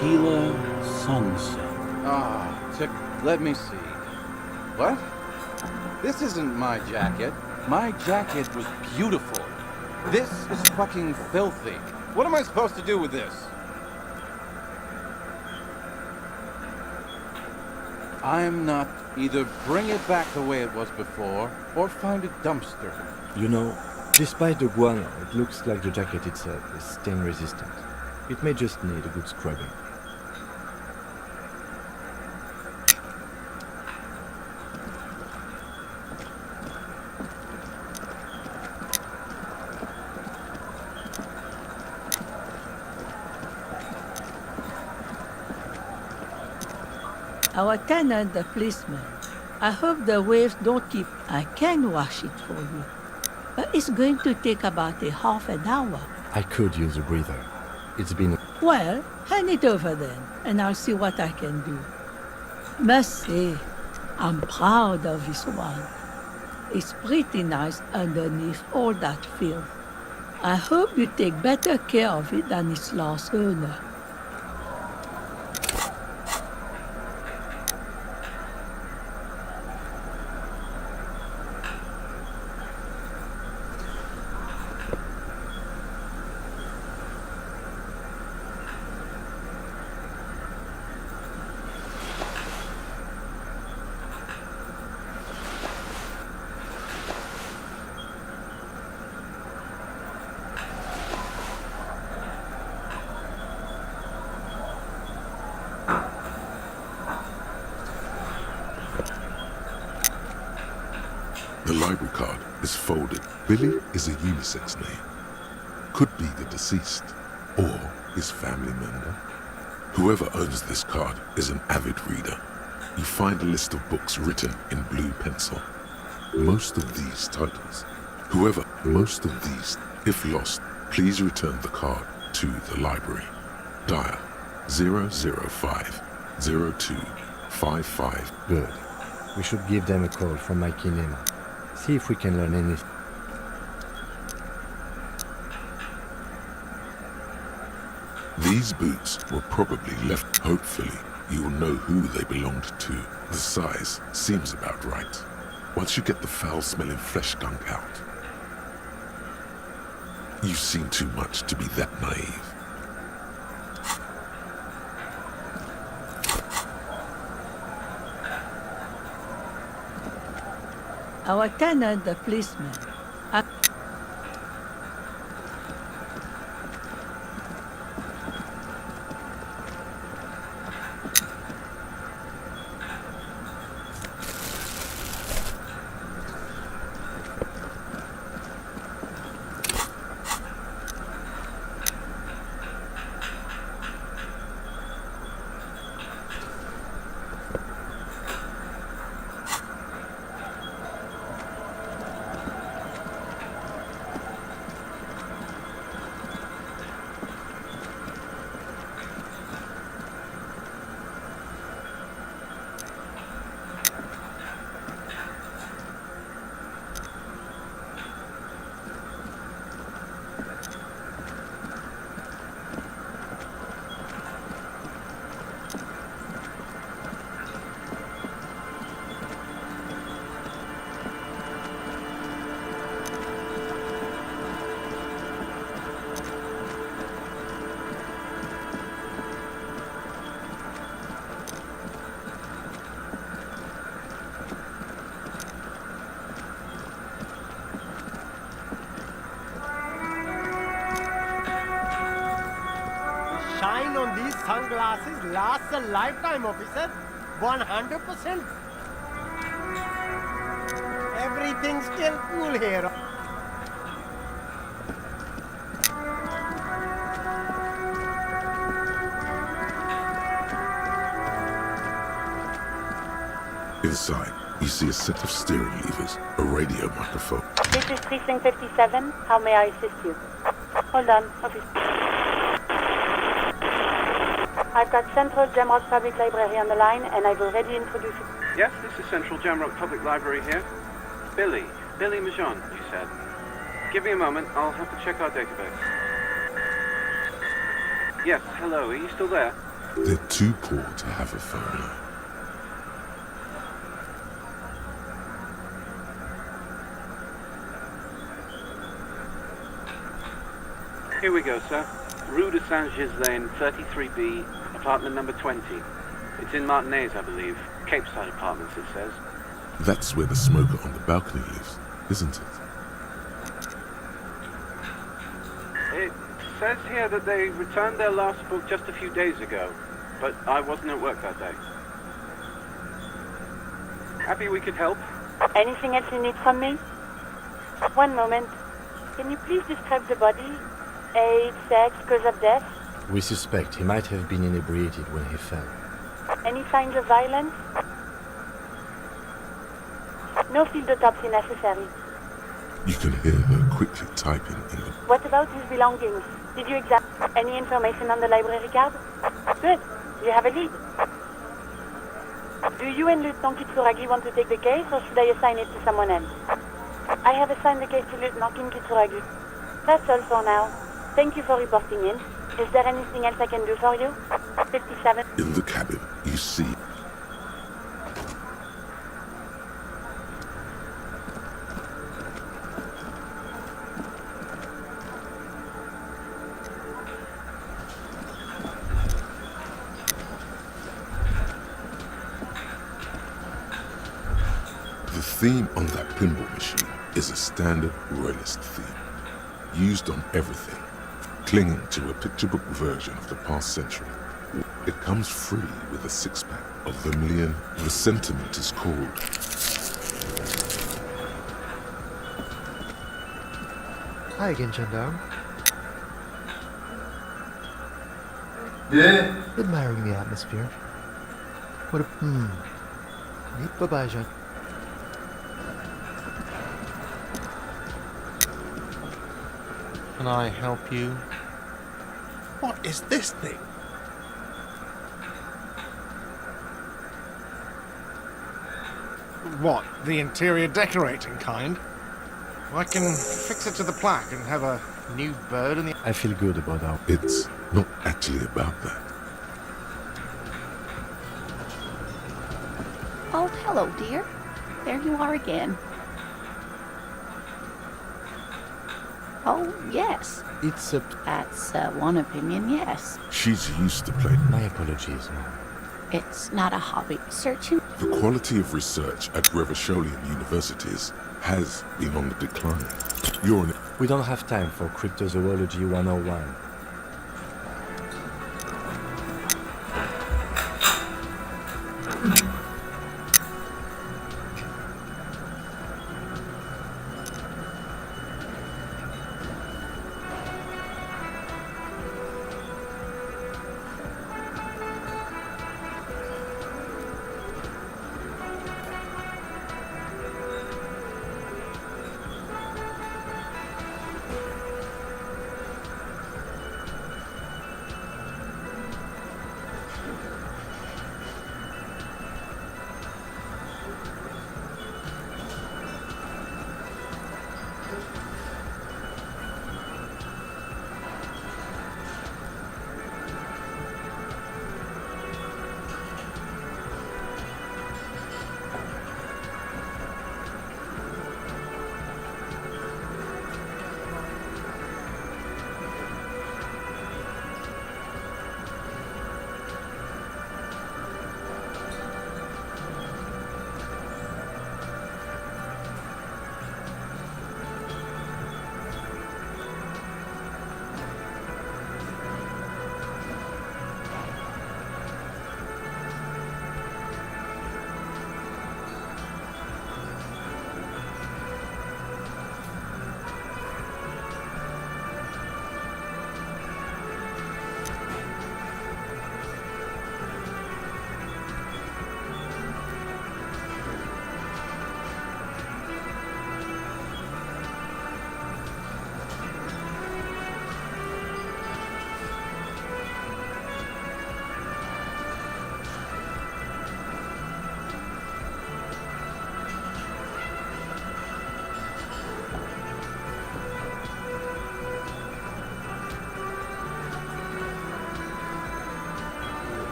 tequila sunset. Let me see. What? This isn't my jacket. My jacket was beautiful. This is fucking filthy. What am I supposed to do with this? I'm not. Either bring it back the way it was before, or find a dumpster. You know, despite the guano, it looks like the jacket itself is stain resistant. It may just need a good scrubbing. Our tenant, the policeman. I hope the waves don't keep. I can wash it for you. But it's going to take about a half an hour. I could use a breather. It's been... Well, hand it over then, and I'll see what I can do. Must say, I'm proud of this one. It's pretty nice underneath all that filth. I hope you take better care of it than its last owner. The library card is folded. Billy is a unisex name. Could be the deceased, or his family member. Whoever owns this card is an avid reader. You find a list of books written in blue pencil. Most of these, if lost, please return the card to the library. Dial 005-0255. Good. We should give them a call from my kinema. See if we can learn anything. These boots were probably left. Hopefully, you will know who they belonged to. The size seems about right. Once you get the foul-smelling flesh gunk out. You've seen too much to be that naive. Our tenant, the policeman. Shine on these sunglasses lasts a lifetime, officer. 100%. Everything's still cool here. Inside, you see a set of steering levers, a radio microphone. This is Precinct 57. How may I assist you? Hold on, officer. I've got Central Jamrock Public Library on the line, and I will ready introduce you. Yes, this is Central Jamrock Public Library here. Billy Mijon, you said. Give me a moment, I'll have to check our database. Yes, hello, are you still there? They're too poor to have a phone line. Here we go, sir. Rue de Saint-Ghislain, 33B, apartment number 20. It's in Martinez, I believe. Cape Side Apartments, it says. That's where the smoker on the balcony lives, isn't it? It says here that they returned their last book just a few days ago, but I wasn't at work that day. Happy we could help. Anything else you need from me? One moment. Can you please describe the body? Age, sex, cause of death? We suspect he might have been inebriated when he fell. Any signs of violence? No field autopsy necessary. You can hear her quickly typing in the... What about his belongings? Did you examine any information on the library card? Good. You have a lead. Do you and Lieutenant Kitsuragi want to take the case, or should I assign it to someone else? I have assigned the case to Lieutenant Kitsuragi. That's all for now. Thank you for reporting in. Is there anything else I can do for you? 57. In the cabin, you see... The theme on that pinball machine is a standard royalist theme, used on everything, clinging to a picture book version of the past century. It comes free with a six-pack of Vermilion. The sentiment is called... Hi again, gendarme. Yeah? Admiring the atmosphere. What a... Bye-bye, Jean. Can I help you? What is this thing? What, the interior decorating kind? I can fix it to the plaque and have a new bird in the... I feel good about our... It's not actually about that. Oh, hello, dear. There you are again. Oh, yes. It's a... That's one opinion, yes. She's used to playing. My apologies, Mom. It's not a hobby. Searching... The quality of research at Revacholian universities has been on the decline. We don't have time for cryptozoology 101.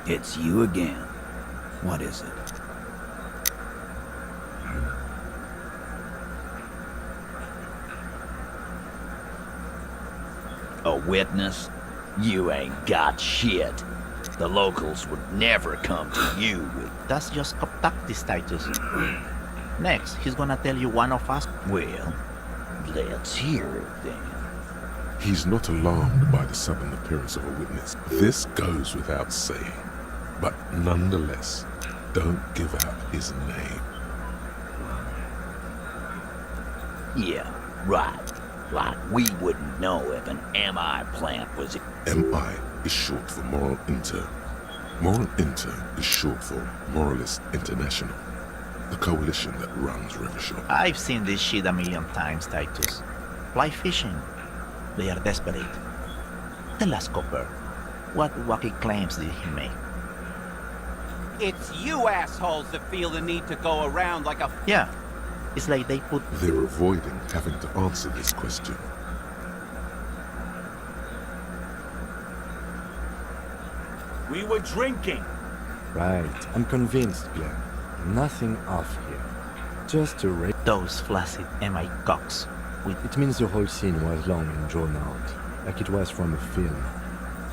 It's you again. What is it? A witness? You ain't got shit. The locals would never come to you with... That's just Otak status. Next, he's gonna tell you one of us. Well, let's hear it then. He's not alarmed by the sudden appearance of a witness. This goes without saying. But nonetheless, don't give out his name. Yeah, right. Like we wouldn't know if an MI plant was... MI is short for Moral Inter. Moral Inter is short for Moralist International, the coalition that runs Rivershore. I've seen this shit a million times, Titus. Fly fishing. They are desperate. Tell us, Copper, what wacky claims did he make? It's you assholes that feel the need to go around like a... Yeah, it's like they put... They're avoiding having to answer this question. We were drinking. Right, I'm convinced, Glenn. Nothing off here. Just a rape. Those flaccid MI cocks. It means the whole scene was long and drawn out, like it was from a film.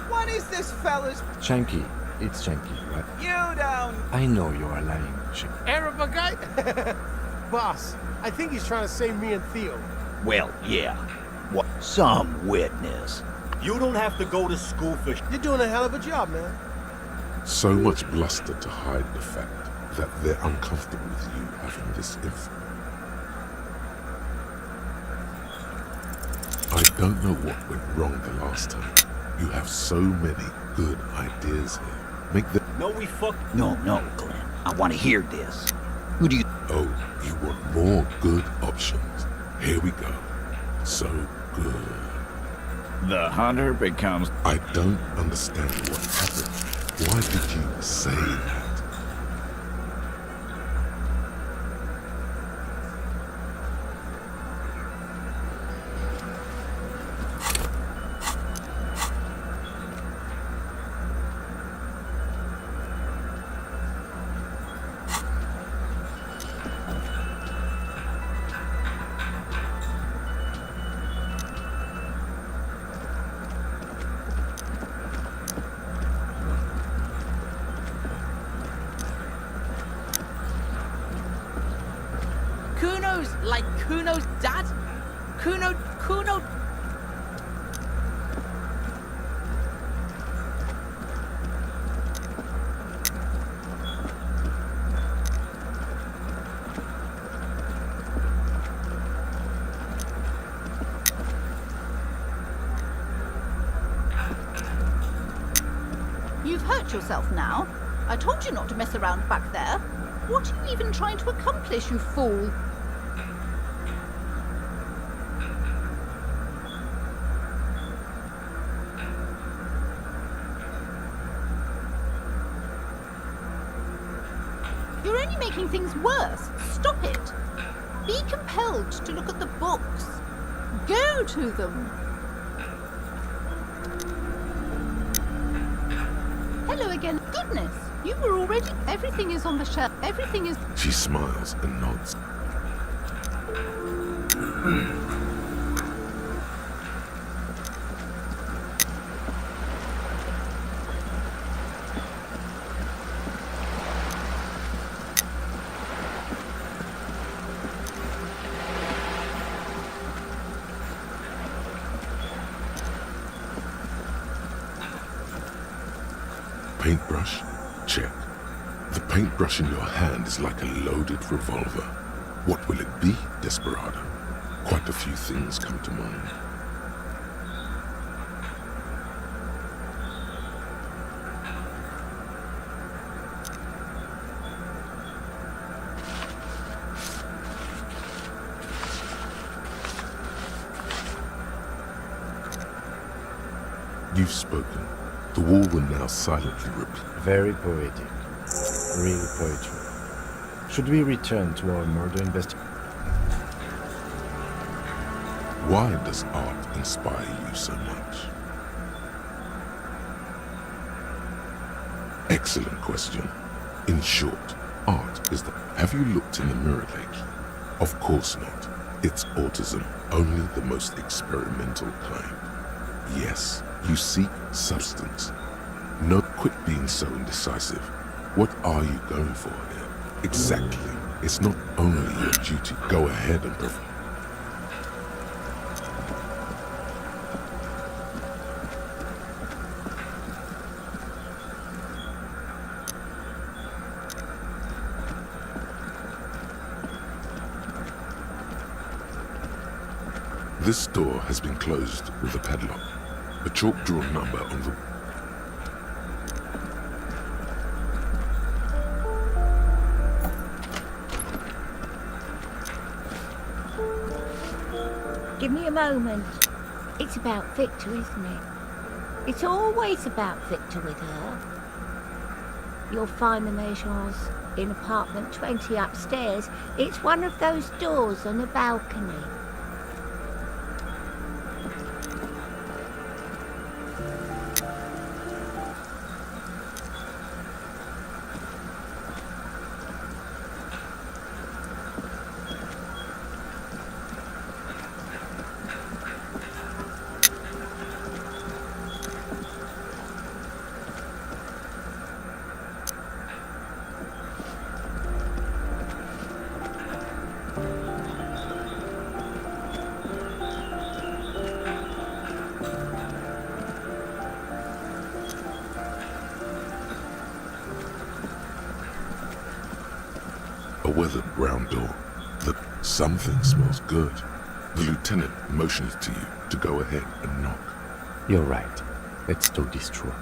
What is this, fellas? Chunky. It's Chunky, right? You down. I know you are lying, Chunky. Arab guy? Boss, I think he's trying to save me and Theo. Well, yeah. What? Some witness. You don't have to go to school for... You're doing a hell of a job, man. So much bluster to hide the fact that they're uncomfortable with you having this info. I don't know what went wrong the last time. You have so many good ideas here. Make them... No, we fuck... No, Glenn. I want to hear this. Who do you... Oh, you want more good options. Here we go. So good. The hunter becomes... I don't understand what happened. Why did you say that? Kuno's dad? Kuno... You've hurt yourself now. I told you not to mess around back there. What are you even trying to accomplish, you fool? You're only making things worse. Stop it. Be compelled to look at the books. Go to them. Hello again. Goodness, you were already... Everything is on the shelf. Everything is... She smiles and nods. Paintbrush? Check. The paintbrush in your hand is like a loaded revolver. What will it be, Desperado? Quite a few things come to mind. You've spoken. The wall will now silently repeat. Very poetic. Real poetry. Should we return to our murder investigation? Why does art inspire you so much? Excellent question. In short, art is the... Have you looked in the mirror lately? Of course not. It's autism, only the most experimental kind. Yes, you seek substance. No, quit being so indecisive. What are you going for here? Exactly. It's not only your duty. Go ahead and perform. This door has been closed with a padlock. A chalk-drawn number on the... Give me a moment. It's about Victor, isn't it? It's always about Victor with her. You'll find the Majors in apartment 20 upstairs. It's one of those doors on the balcony. A weathered brown door. Something smells good. The lieutenant motions to you to go ahead and knock. You're right. Let's do this through.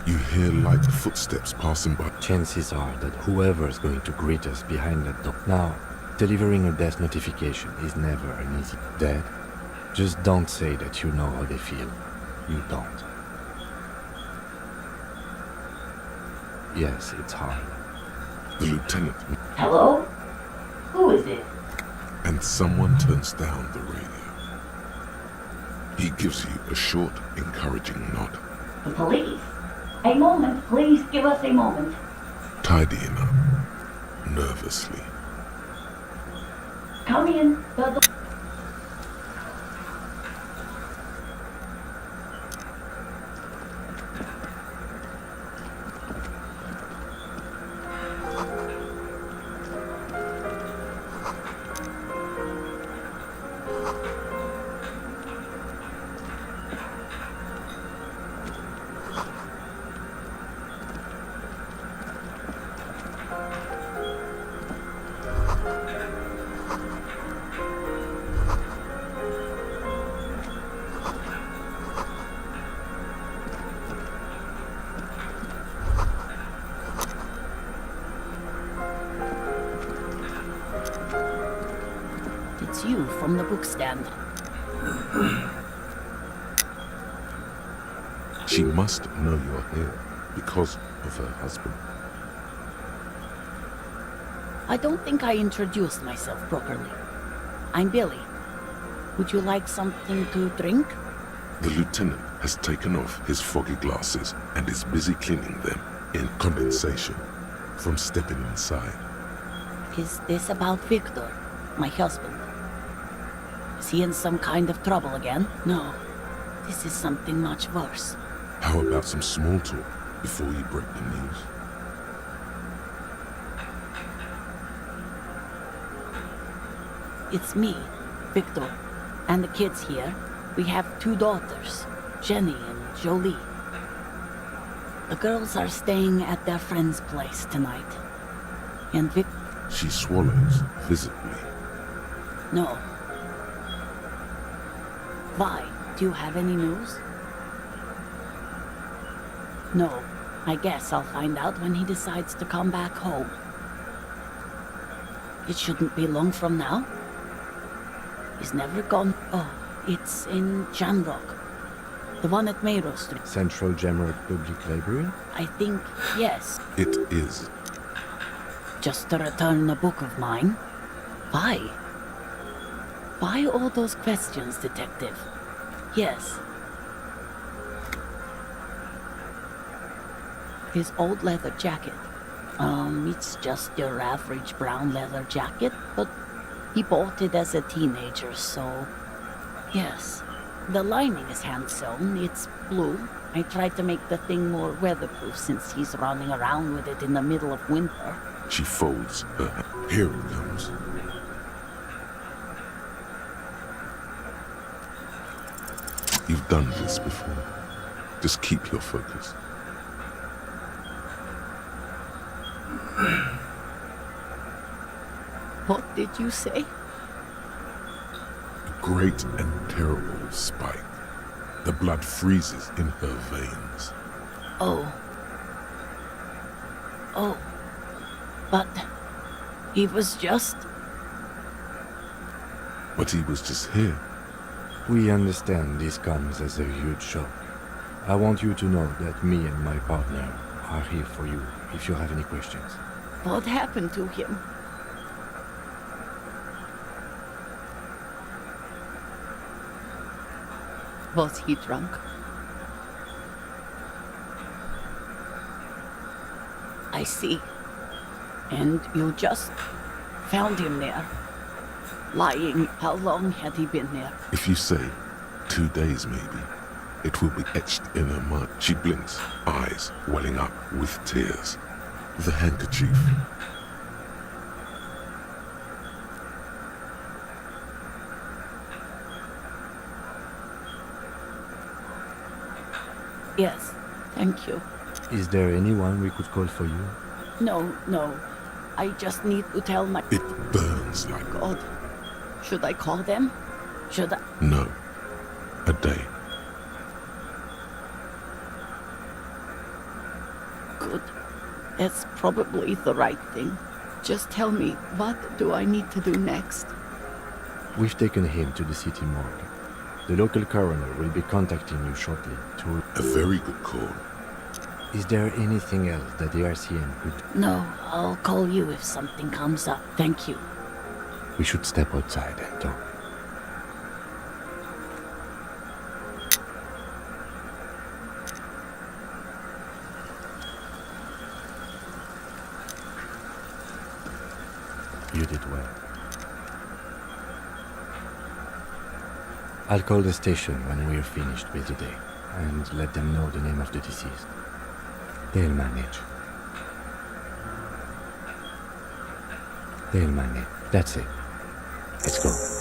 You hear light footsteps passing by. Chances are that whoever is going to greet us behind that door. Now, delivering a death notification is never an easy... Dead? Just don't say that you know how they feel. You don't. Yes, it's hard. The lieutenant... Hello? Who is it? And someone turns down the radio. He gives you a short, encouraging nod. The police? A moment, please give us a moment. Tidying up. Nervously. Come in. It's you from the bookstand. She must know you're here because of her husband. I don't think I introduced myself properly. I'm Billy. Would you like something to drink? The lieutenant has taken off his foggy glasses and is busy cleaning them in condensation from stepping inside. Is this about Victor, my husband? Is he in some kind of trouble again? No. This is something much worse. How about some small talk before you break the news? It's me, Victor, and the kids here. We have 2 daughters, Jenny and Jolie. The girls are staying at their friend's place tonight. And Vic... She swallows visibly. No. Vi, do you have any news? No. I guess I'll find out when he decides to come back home. It shouldn't be long from now. He's never gone... Oh, it's in Jamrock. The one at Mayro Street. Central Jamrock Public Library? I think, yes. It is. Just to return a book of mine. Why? Why all those questions, Detective? Yes. His old leather jacket. It's just your average brown leather jacket, but he bought it as a teenager, so... Yes. The lining is hand-sewn. It's blue. I tried to make the thing more weatherproof since he's running around with it in the middle of winter. She folds her hand. Here it comes. You've done this before. Just keep your focus. What did you say? A great and terrible spike. The blood freezes in her veins. Oh. Oh. But he was just... But he was just here. We understand this comes as a huge shock. I want you to know that me and my partner are here for you if you have any questions. What happened to him? Was he drunk? I see. And you just found him there, lying. How long had he been there? If you say 2 days maybe, it will be etched in her mind. She blinks, eyes welling up with tears. The handkerchief. Yes, thank you. Is there anyone we could call for you? No, no. I just need to tell my... It burns like... God. Should I call them? Should I... No. A day. Good. That's probably the right thing. Just tell me, what do I need to do next? We've taken him to the city morgue. The local coroner will be contacting you shortly to... A very good call. Is there anything else that the RCM could... No, I'll call you if something comes up. Thank you. We should step outside and talk. You did well. I'll call the station when we're finished with the day and let them know the name of the deceased. They'll manage. They'll manage. That's it. Let's go.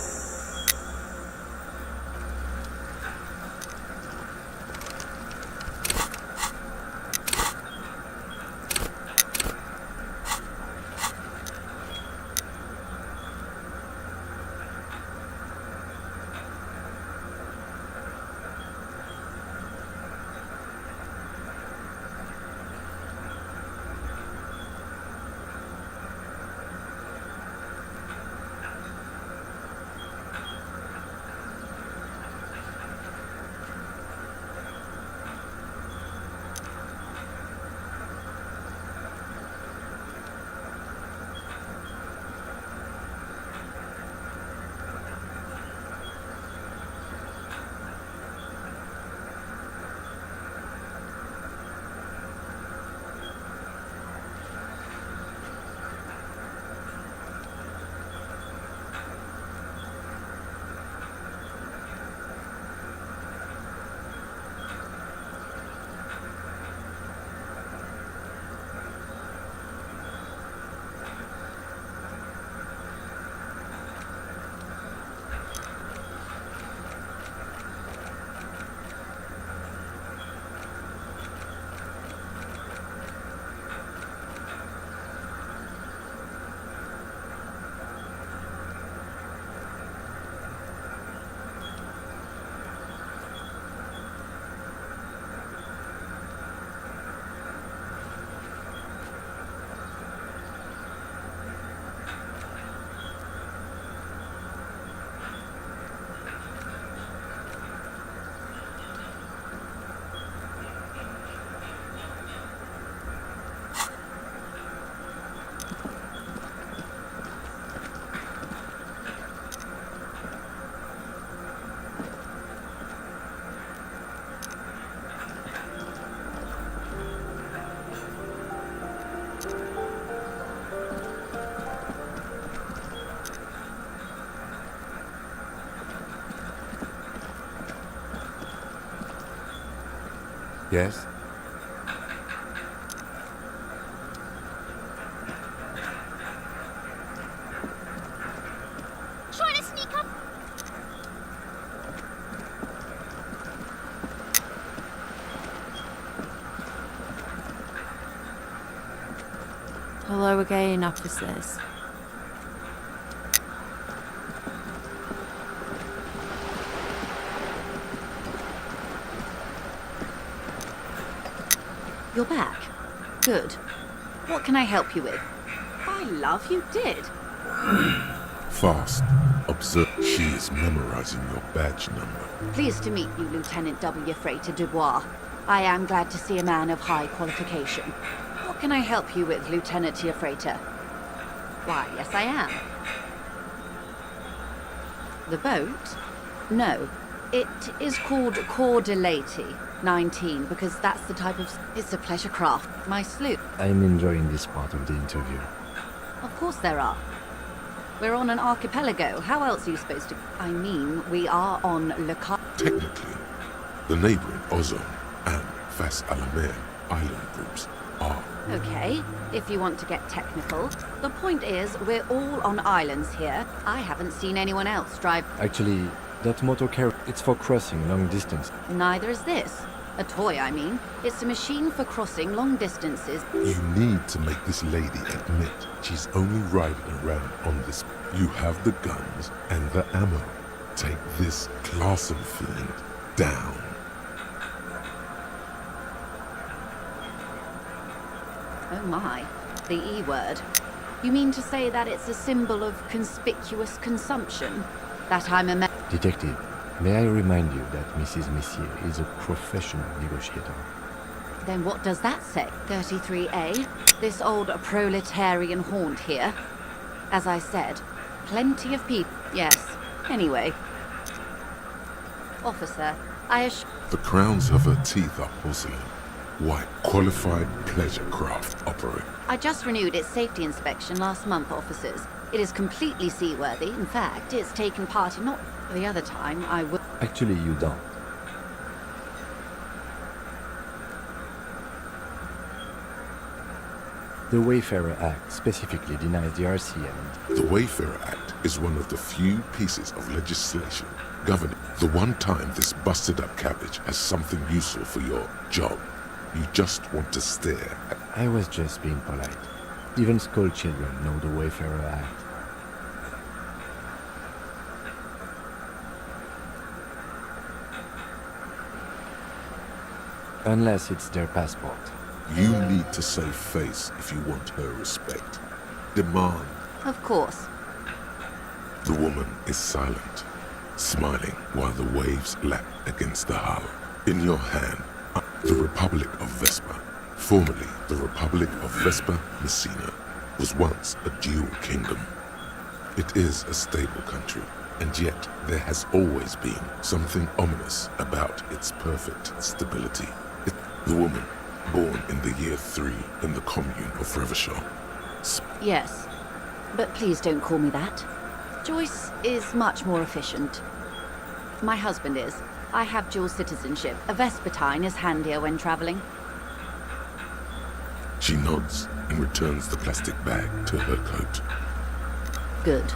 Yes? Trying to sneak up. Hello again, officers. You're back. Good. What can I help you with? By love, you did. Fast. Observe. She is memorizing your badge number. Pleased to meet you, Lieutenant W. Freighter Dubois. I am glad to see a man of high qualification. What can I help you with, Lieutenant Freighter? Why, yes I am. The boat? No. It is called Cordelati 19 because that's the type of... It's a pleasure craft. My sloop. I'm enjoying this part of the interview. Of course there are. We're on an archipelago. How else are you supposed to... I mean, we are on Le Car... Technically, the neighboring Ozone and Fas Alamer island groups are... Okay, if you want to get technical. The point is, we're all on islands here. I haven't seen anyone else drive... Actually, that motor carrier, it's for crossing long distance. Neither is this. A toy, I mean. It's a machine for crossing long distances. You need to make this lady admit she's only riding around on this. You have the guns and the ammo. Take this Clausen fiend down. Oh my, the E word. You mean to say that it's a symbol of conspicuous consumption? That I'm a Detective, may I remind you that Mrs. Messier is a professional negotiator? Then what does that say? 33A? This old proletarian haunt here? As I said, plenty of people. Yes. Anyway. Officer, I assure... The crowns of her teeth are porcelain. White, qualified pleasure craft operator. I just renewed its safety inspection last month, officers. It is completely seaworthy. In fact, it's taken part in not... The other time, I would... Actually, you don't. The Wayfarer Act specifically denies the RCM. The Wayfarer Act is one of the few pieces of legislation governing the one time this busted-up cabbage has something useful for your job. You just want to stare at... I was just being polite. Even school children know the Wayfarer Act. Unless it's their passport. You need to save face if you want her respect. Demand. Of course. The woman is silent, smiling while the waves lap against the hull. In your hand, the Republic of Vespa, formerly the Republic of Vespa Messina, was once a dual kingdom. It is a stable country, and yet there has always been something ominous about its perfect stability. The woman, born in the year 3 in the commune of Revachol. Yes, but please don't call me that. Joyce is much more efficient. My husband is. I have dual citizenship. A Vespertine is handier when traveling. She nods and returns the plastic bag to her coat. Good.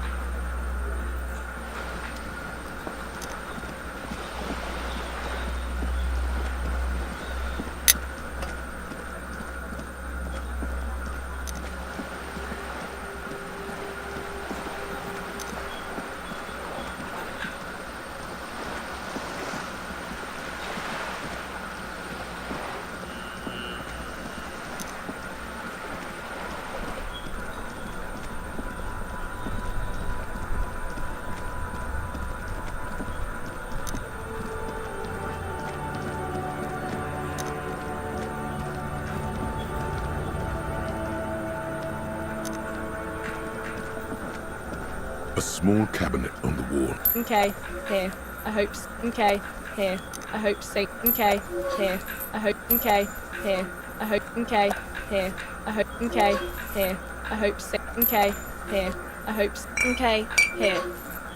A small cabinet on the wall. Okay, here. I hope. Okay, here. I hope. Say. Okay, here. I hope. Okay, here. I hope. Okay, here. I hope. Okay, here. I hope. Say. Okay, here. I hope. Okay, here.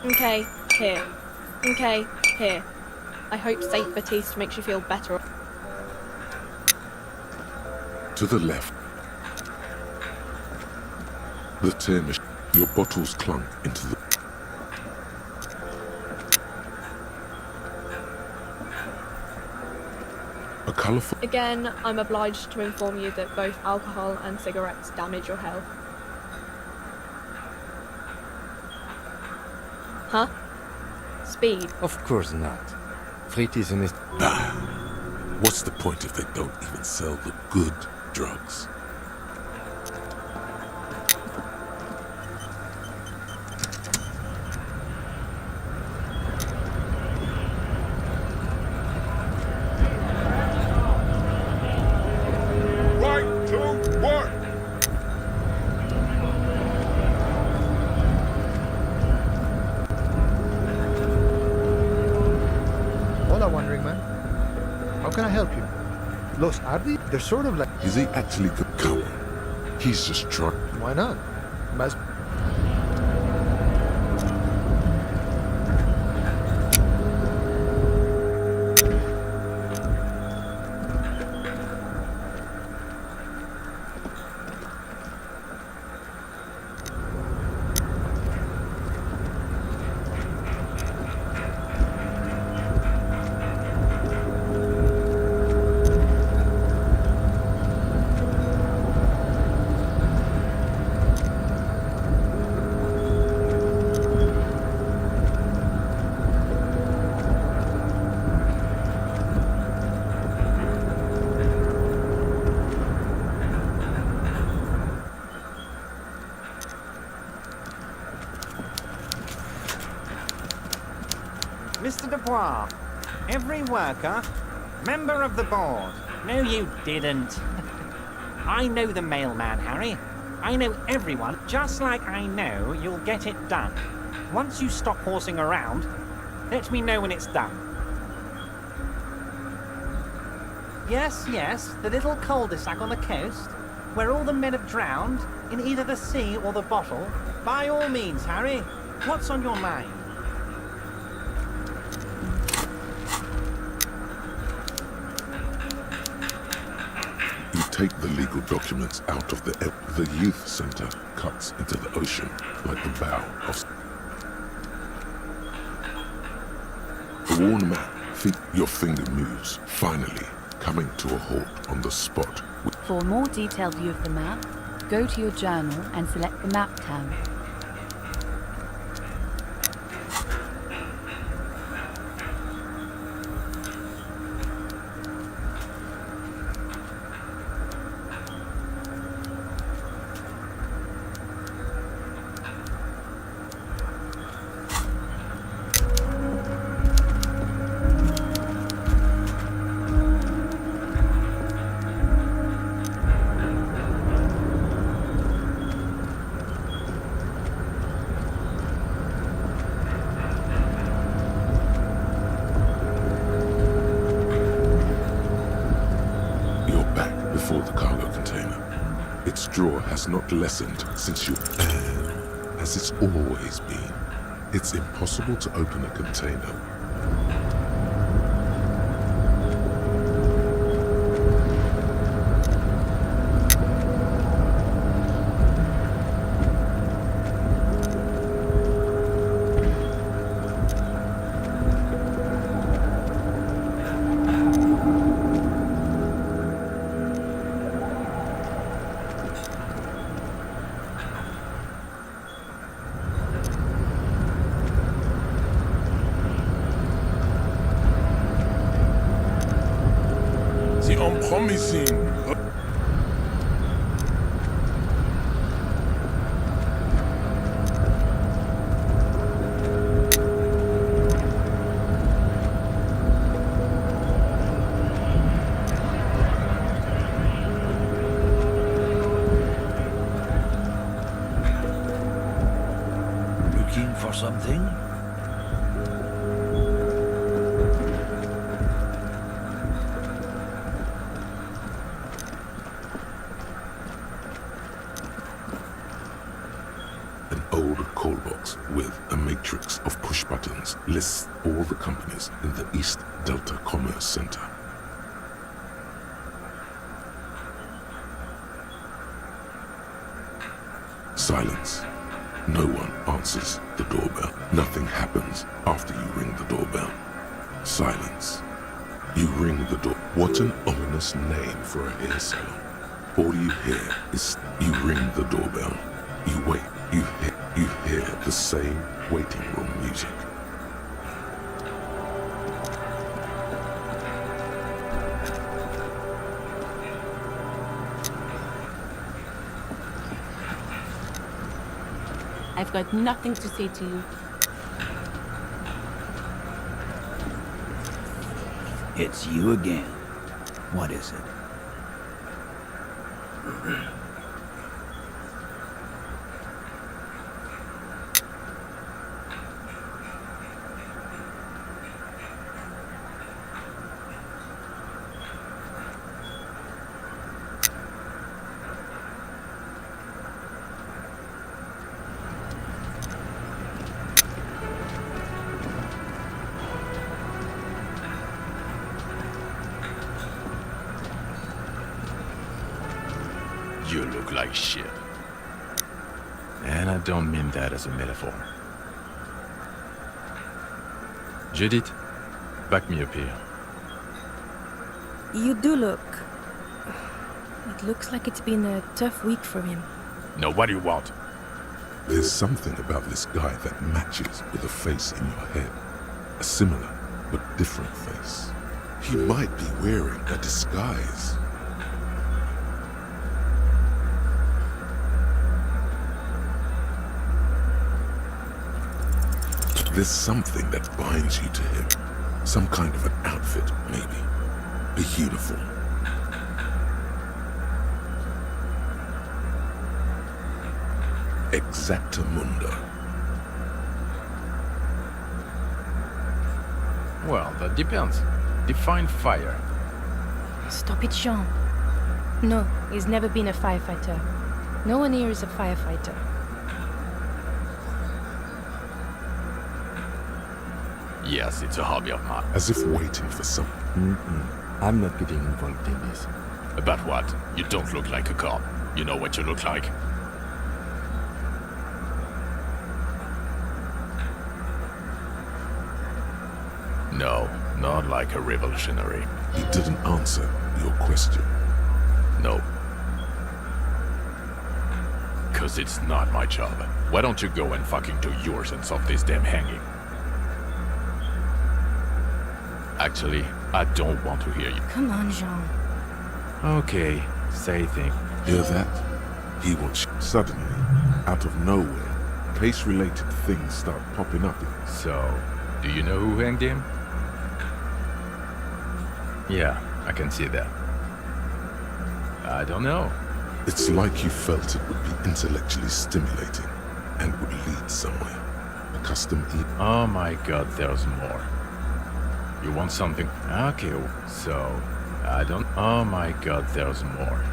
Okay, here. Okay, here. I hope Saint Baptiste makes you feel better. To the left. The tear machine. Your bottles clunk into the... A colourful... Again, I'm obliged to inform you that both alcohol and cigarettes damage your health. Huh? Speed. Of course not. Frit is in his... What's the point if they don't even sell the good drugs? Right to work! Hola, wandering man. How can I help you? Los Ardi? They're sort of like... Is he actually the come? He's just trying. Why not? Mas... Mr. Dubois, every worker, member of the board. No, you didn't. I know the mailman, Harry. I know everyone, just like I know you'll get it done. Once you stop horsing around, let me know when it's done. Yes, yes, the little cul-de-sac on the coast, where all the men have drowned, in either the sea or the bottle. By all means, Harry, what's on your mind? Take the legal documents out of the youth center cuts into the ocean like the bow of... The worn map, your finger moves, finally coming to a halt on the spot. For a more detailed view of the map, go to your journal and select the map tab. Draw has not lessened since you... as it's always been. It's impossible to open a container. Promising. Looking for something? Of push buttons lists all the companies in the East Delta Commerce Center. Silence. No one answers the doorbell. Nothing happens after you ring the doorbell. Silence. You ring the door. What an ominous name for a hair salon. All you hear is you ring the doorbell. You wait. You hear the same waiting room music. I've got nothing to say to you. It's you again. What is it? You look like shit. And I don't mean that as a metaphor. Judith, back me up here. You do look... It looks like it's been a tough week for him. No, what do you want? There's something about this guy that matches with a face in your head. A similar but different face. He might be wearing a disguise. There's something that binds you to him. Some kind of an outfit, maybe. A uniform. Exactamundo. Well, that depends. Define fire. Stop it, Jean. No, he's never been a firefighter. No one here is a firefighter. Yes, it's a hobby of mine. As if waiting for something. I'm not getting involved in this. About what? You don't look like a cop. You know what you look like? No, not like a revolutionary. He didn't answer your question. No. 'Cause it's not my job. Why don't you go and fucking do yours and stop this damn hanging? Actually, I don't want to hear you. Come on, Jean. Okay, say thing. Hear that? He wants suddenly, out of nowhere, case-related things start popping up. So, do you know who hanged him? Yeah, I can see that. I don't know. It's like you felt it would be intellectually stimulating and would lead somewhere. A custom Oh my god, there's more. You want something? Okay, so... I don't... Oh my god, there's more.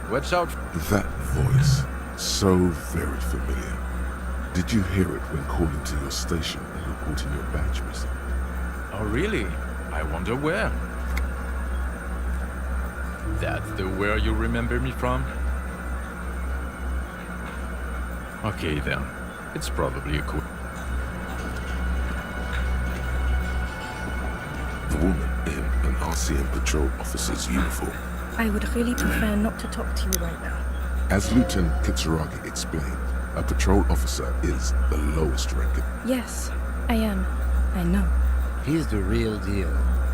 Watch out! That voice, so very familiar. Did you hear it when calling to your station and reporting your badge missing? Oh really? I wonder where. That's the where you remember me from? Okay then. It's probably a cool... The woman in an RCM patrol officer's uniform. I would really prefer not to talk to you right now. As Lieutenant Kitsuragi explained, a patrol officer is the lowest ranking. Yes, I am. I know. He's the real deal.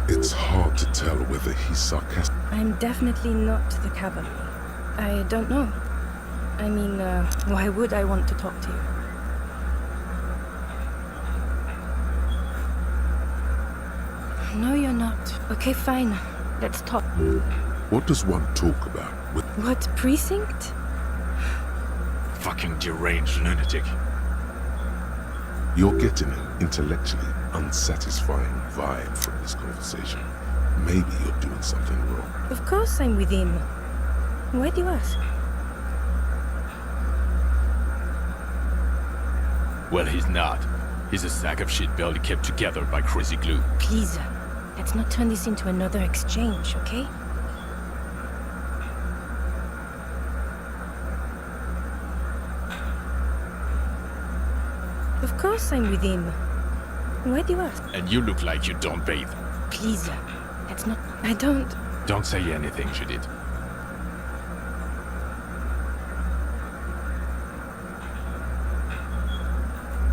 It's hard to tell whether he's sarcastic. I'm definitely not the cavalry. I don't know. I mean, why would I want to talk to you? No, you're not. Okay, fine. Let's talk. What does one talk about with... What, precinct? Fucking deranged lunatic. You're getting an intellectually unsatisfying vibe from this conversation. Maybe you're doing something wrong. Of course I'm with him. Why do you ask? Well, he's not. He's a sack of shit barely kept together by crazy glue. Please, let's not turn this into another exchange, okay? Of course I'm with him. Why do you ask? And you look like you don't bathe. Please, that's not... I don't... Don't say anything, Judith.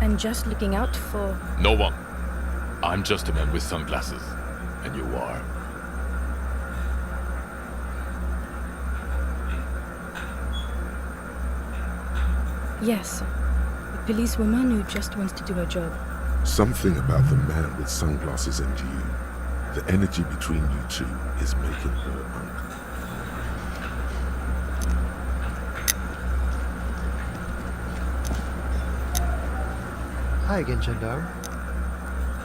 I'm just looking out for... No one. I'm just a man with sunglasses. And you are. Yes. A policewoman who just wants to do her job. Something about the man with sunglasses and you. The energy between you two is making her uncomfortable. Hi again, gendarme.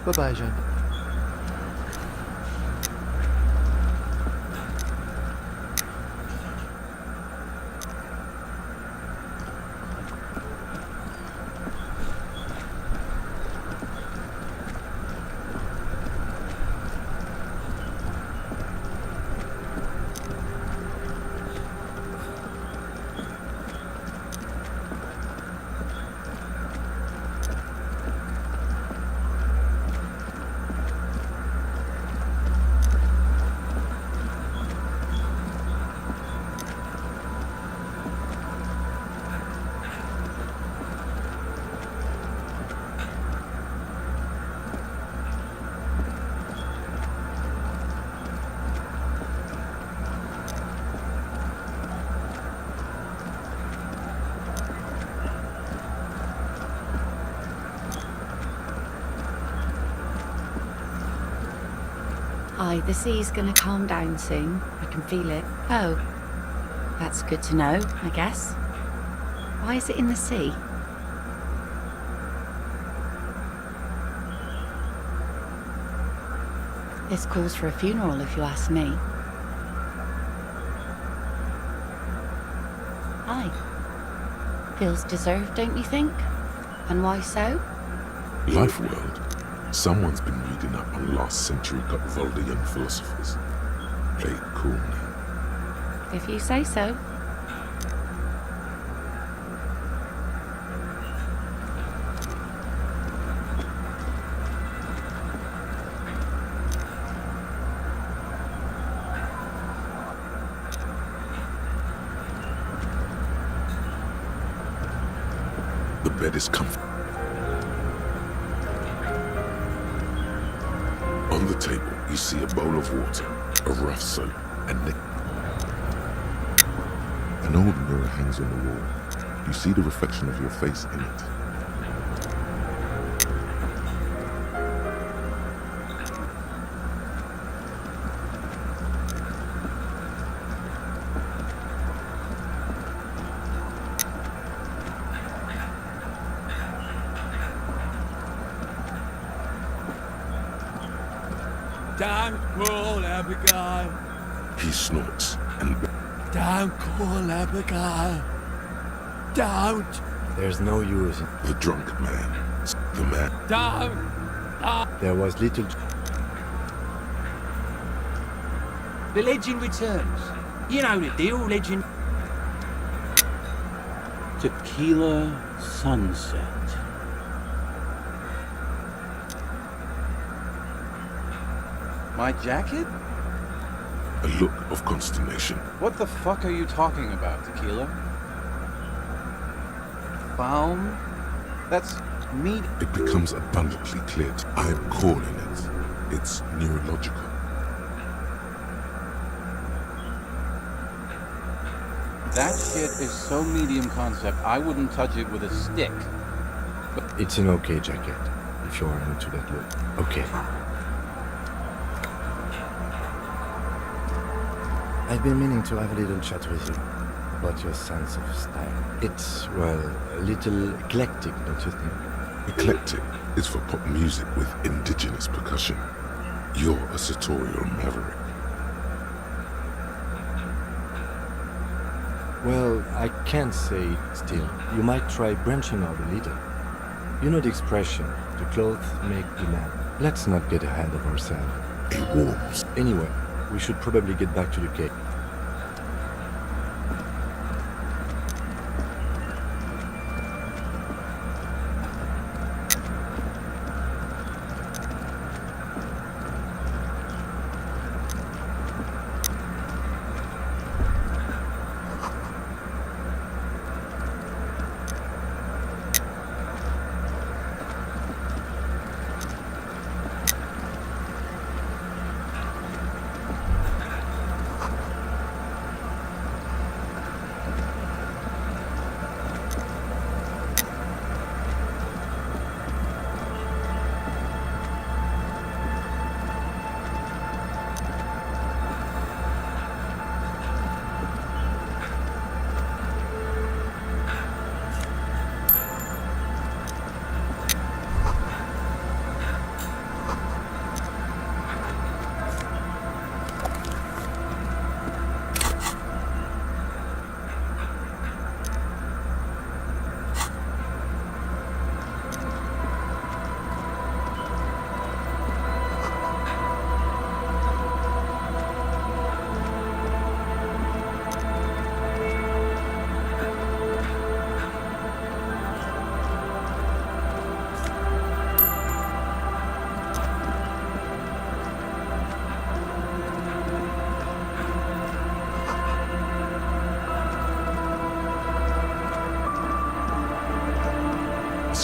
Bye-bye, Jean. Aye, the sea's gonna calm down soon. I can feel it. Oh, that's good to know, I guess. Why is it in the sea? This calls for a funeral, if you ask me. Aye. Feels deserved, don't you think? And why so? Life world. Someone's been reading up on last century Gotwaldian philosophers. Play it cool now. If you say so. The bed is comfortable. On the table, you see a bowl of water, a rough soap, and an old mirror hangs on the wall. You see the reflection of your face in it. Don't call Abigail. He snorts and... Don't call Abigail. Don't. There's no use. The drunk man. The man. Don't. There was little... The legend returns. You know the deal, legend. Tequila sunset. My jacket? A look of consternation. What the fuck are you talking about, Tequila? Balm? That's meat. It becomes abundantly clear. I am calling it. It's neurological. That shit is so medium concept, I wouldn't touch it with a stick. But it's an okay jacket, if you're into that look. Okay. I've been meaning to have a little chat with you about your sense of style. It's, well, a little eclectic, don't you think? Eclectic is for pop music with indigenous percussion. You're a sartorial maverick. Well, I can't say still. You might try branching out a little. You know the expression, the clothes make the man. Let's not get ahead of ourselves. It warms. Anyway, we should probably get back to the cake.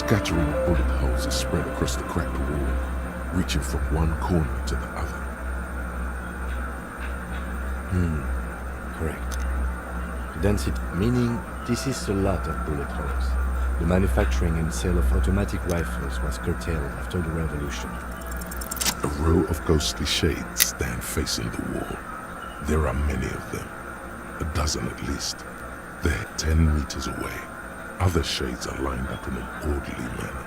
scattering of bullet holes is spread across the cracked wall, reaching from one corner to the other. Correct. Density, meaning this is a lot of bullet holes. The manufacturing and sale of automatic rifles was curtailed after the revolution. A row of ghostly shades stand facing the wall. There are many of them, a dozen at least. They're 10 meters away. Other shades are lined up in an orderly manner.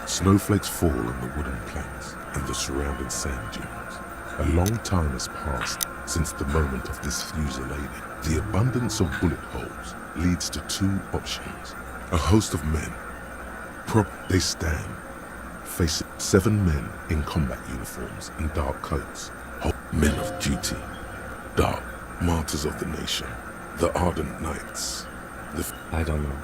Snowflakes fall on the wooden planks and the surrounding sand dunes. A long time has passed since the moment of this fusilade. The abundance of bullet holes leads to two options. A host of men. They stand, facing 7 men in combat uniforms and dark coats. Men of duty. Dark, martyrs of the nation. The ardent knights. I don't know.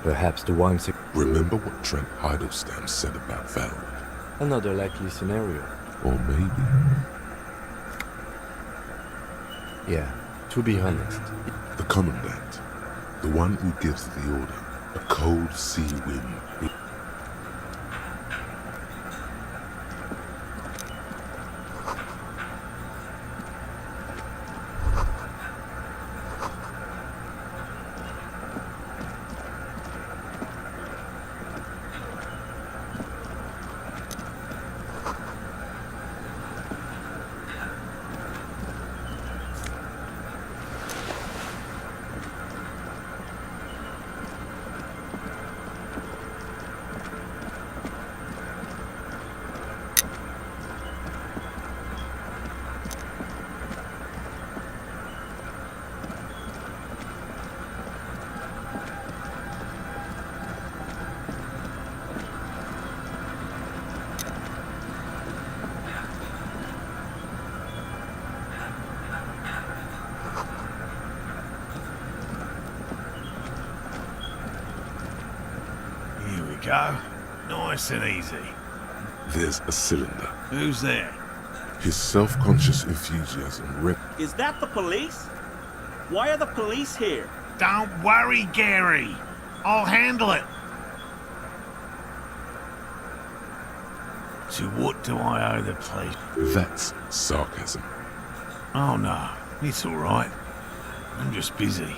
Perhaps the ones... Remember what Trent Heidelstein said about Valor? Another likely scenario. Or maybe... Yeah, to be honest. The commandant. The one who gives the order. A cold sea wind. Go. Nice and easy. There's a cylinder. Who's there? His self-conscious enthusiasm Is that the police? Why are the police here? Don't worry, Gary. I'll handle it. To what do I owe the police? That's sarcasm. Oh no, it's all right. I'm just busy.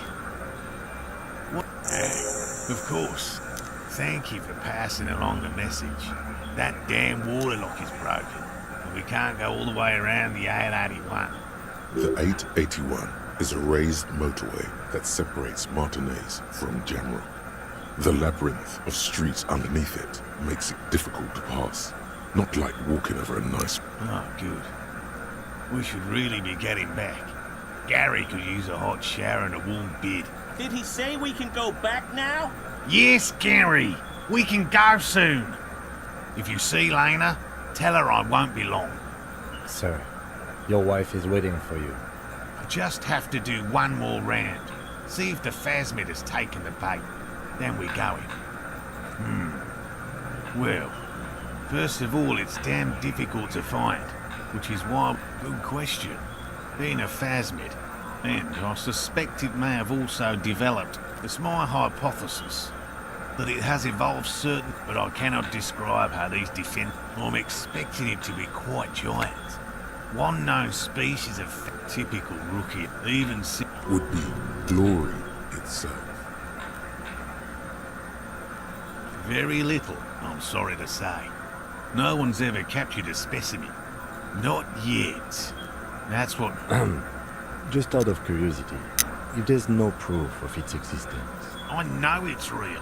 What? Of course. Thank you for passing along the message. That damn water lock is broken, and we can't go all the way around the 881. The 881 is a raised motorway that separates Martinez from General. The labyrinth of streets underneath it makes it difficult to pass. Not like walking over a nice... Oh, good. We should really be getting back. Gary could use a hot shower and a warm bed. Did he say we can go back now? Yes, Gary. We can go soon. If you see Lena, tell her I won't be long. Sir, your wife is waiting for you. I just have to do one more round. See if the phasmid has taken the bait. Then we go in. Well, first of all, it's damn difficult to find, which is why... Good question. Being a phasmid, and I suspect it may have also developed. It's my hypothesis that it has evolved certain, but I cannot describe how these defend. I'm expecting it to be quite giant. One known species of typical rookie, even would be glory itself. Very little, I'm sorry to say. No one's ever captured a specimen. Not yet. That's what... Just out of curiosity, if there's no proof of its existence... I know it's real.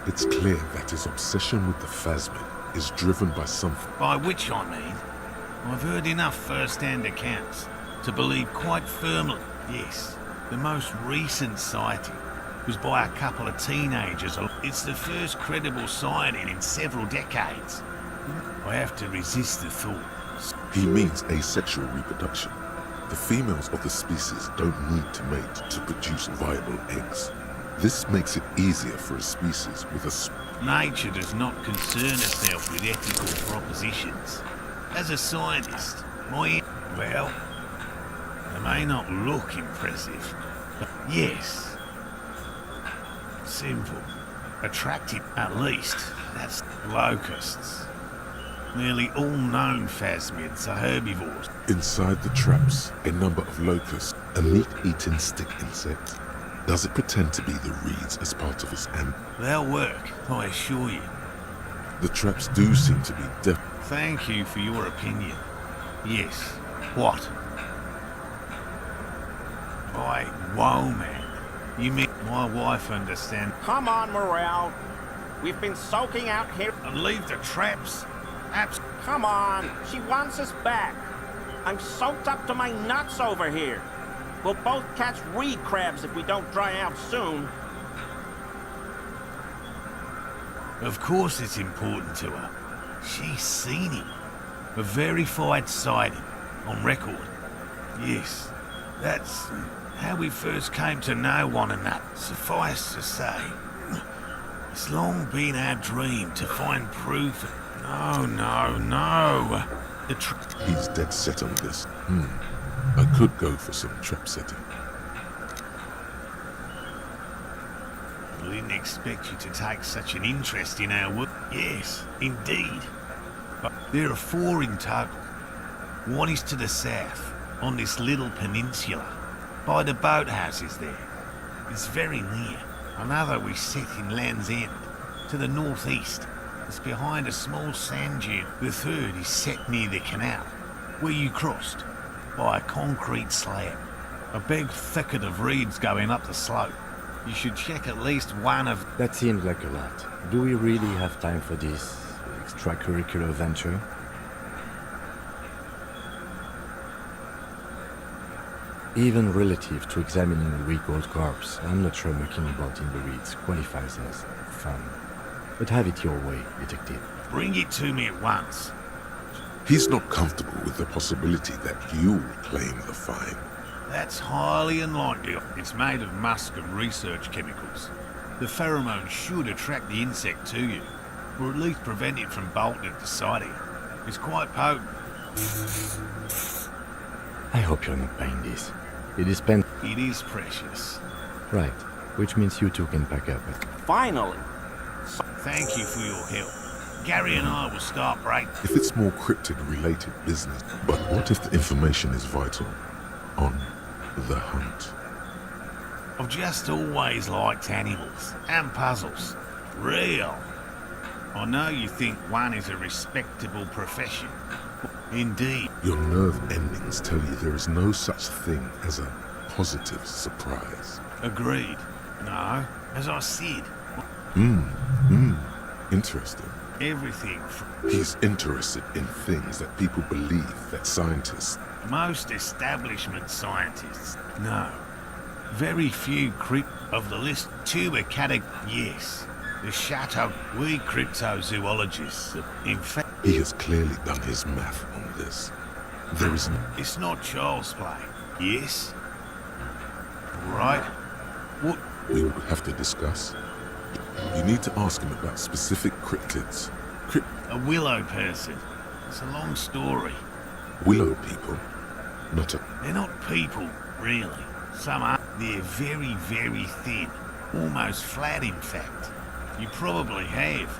It's clear that his obsession with the phasmid is driven by something. By which I mean, I've heard enough first-hand accounts to believe quite firmly, yes, the most recent sighting was by a couple of teenagers. It's the first credible sighting in several decades. I have to resist the thought. He means asexual reproduction. The females of the species don't need to mate to produce viable eggs. This makes it easier for a species with a... Nature does not concern herself with ethical propositions. As a scientist, well, they may not look impressive, but yes, simple. attractive. At least, that's locusts. Nearly all known phasmids are herbivores. Inside the traps, a number of locusts, a meat-eating stick insect. Does it pretend to be the reeds as part of its They'll work, I assure you. The traps do seem to be Thank you for your opinion. Yes. What? By whoa, man. You mean my wife understands? Come on, Morel. We've been soaking out here. And leave the traps? Come on. She wants us back. I'm soaked up to my nuts over here. We'll both catch reed crabs if we don't dry out soon. Of course it's important to her. She's seen him. A verified sighting. On record. Yes. That's how we first came to know one another. Suffice to say, it's long been our dream to find proof. No. He's dead set on this. I could go for some trap setting. I didn't expect you to take such an interest in our work. Yes, indeed. But there are 4 in total. One is to the south, on this little peninsula, by the boathouses there. It's very near. Another we set in Land's End, to the northeast. It's behind a small sand dune. The third is set near the canal, where you crossed, by a concrete slab. A big thicket of reeds going up the slope. You should check at least one of... That seems like a lot. Do we really have time for this extracurricular venture? Even relative to examining a week-old corpse, I'm not sure mucking about in the reeds qualifies as fun. But have it your way, detective. Bring it to me at once. He's not comfortable with the possibility that you'll claim the find. That's highly unlikely. It's made of musk and research chemicals. The pheromone should attract the insect to you, or at least prevent it from bolting at the sighting. It's quite potent. I hope you're not buying this. It is pen... It is precious. Right, which means you two can pack up. Finally. Thank you for your help. Gary and I will start break. If it's more cryptid-related business, but what if the information is vital? On the hunt. I've just always liked animals and puzzles. Real. I know you think one is a respectable profession. Indeed. Your nerve endings tell you there is no such thing as a positive surprise. Agreed. No, as I said. Interesting. Everything. He's interested in things that people believe that scientists... Most establishment scientists. No. Very few of the list. 2 are yes. The Chateau. We cryptozoologists. In fact... He has clearly done his math on this. There is no... It's not child's play. Yes? Right. What? We would have to discuss. You need to ask him about specific cryptids. A willow person. It's a long story. Willow people? Not a... They're not people, really. Some are. They're very, very thin. Almost flat, in fact. You probably have.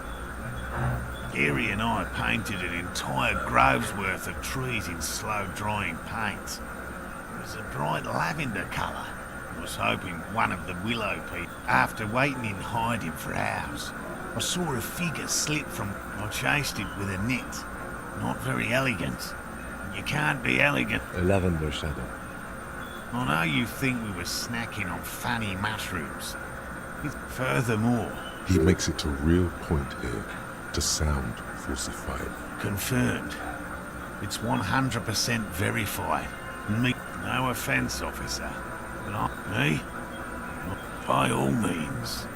Gary and I painted an entire grove's worth of trees in slow-drying paints. It was a bright lavender colour. I was hoping one of the willow people. After waiting in hiding for hours, I saw a figure slip from... I chased it with a net. Not very elegant. You can't be elegant. A lavender shadow. I know you think we were snacking on funny mushrooms. Furthermore... He makes it a real point here to sound falsified. Confirmed. It's 100% verified. Me, no offence, officer. But me? By all means.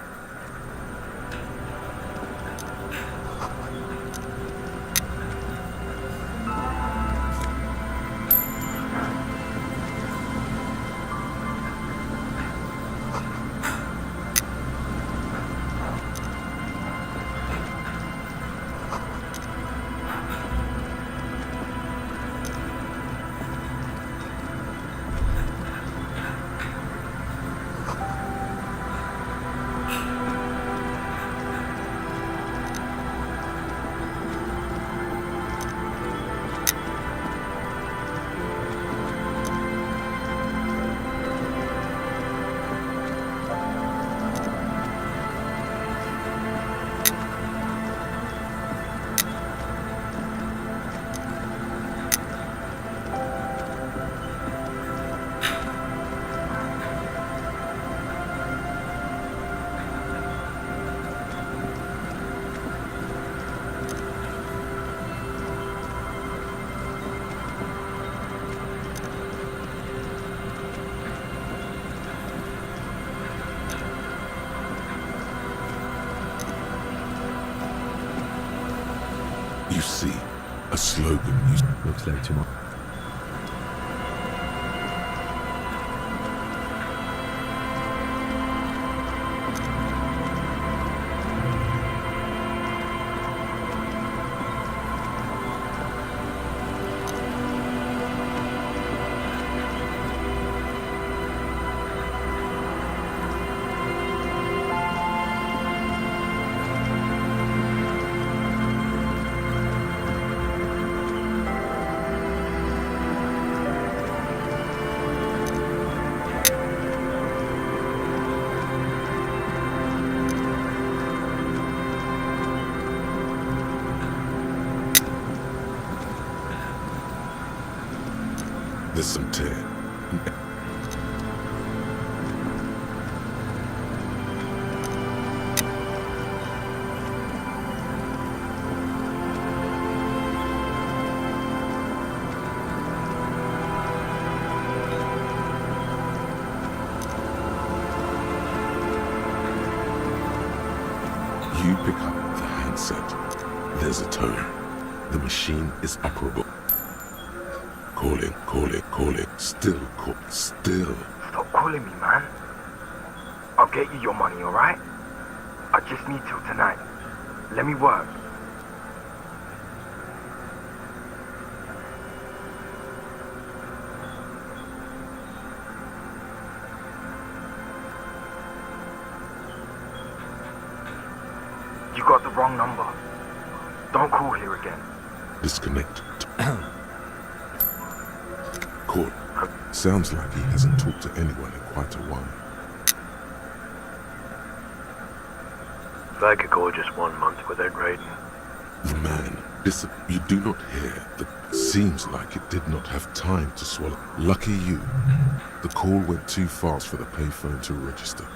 see a slogan. Looks like tomorrow. There's some tear. You pick up the handset. There's a tone. The machine is operable. Call it. Still. Stop calling me, man. I'll get you your money, alright? I just need till tonight. Let me work. You got the wrong number. Don't call here again. Disconnect. Call. Sounds like he hasn't talked to anyone in quite a while. I could go just 1 month without writing. The man, you do not hear. Seems like it did not have time to swallow. Lucky you. The call went too fast for the payphone to register.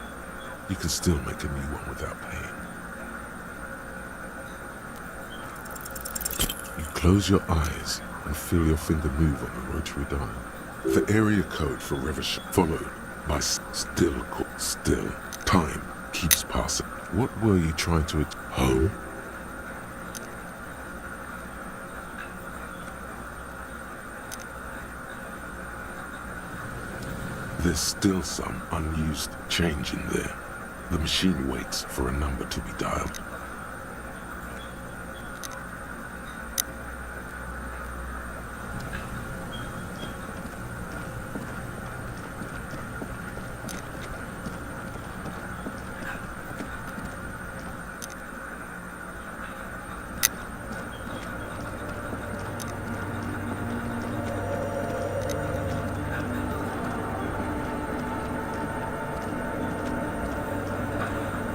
You can still make a new one without paying. You close your eyes and feel your finger move on the rotary dial. The area code for reversion followed by still. Time keeps passing. What were you trying to home? There's still some unused change in there. The machine waits for a number to be dialed.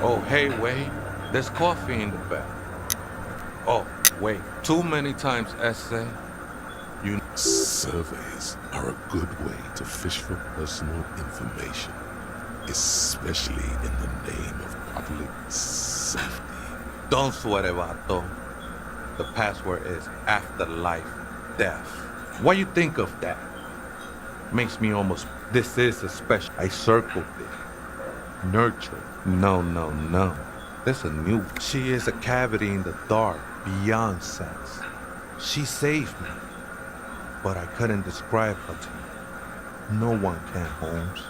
Oh, hey, wait. There's coffee in the back. Oh, wait. Too many times essay. Surveys are a good way to fish for personal information, especially in the name of public safety. Don't sweat it, vato. The password is afterlife death. What you think of that? Makes me almost... This is a special... I circled it. Nurture. No. There's a new... She is a cavity in the dark, beyond sex. She saved me. But I couldn't describe her to you. No one can, Holmes.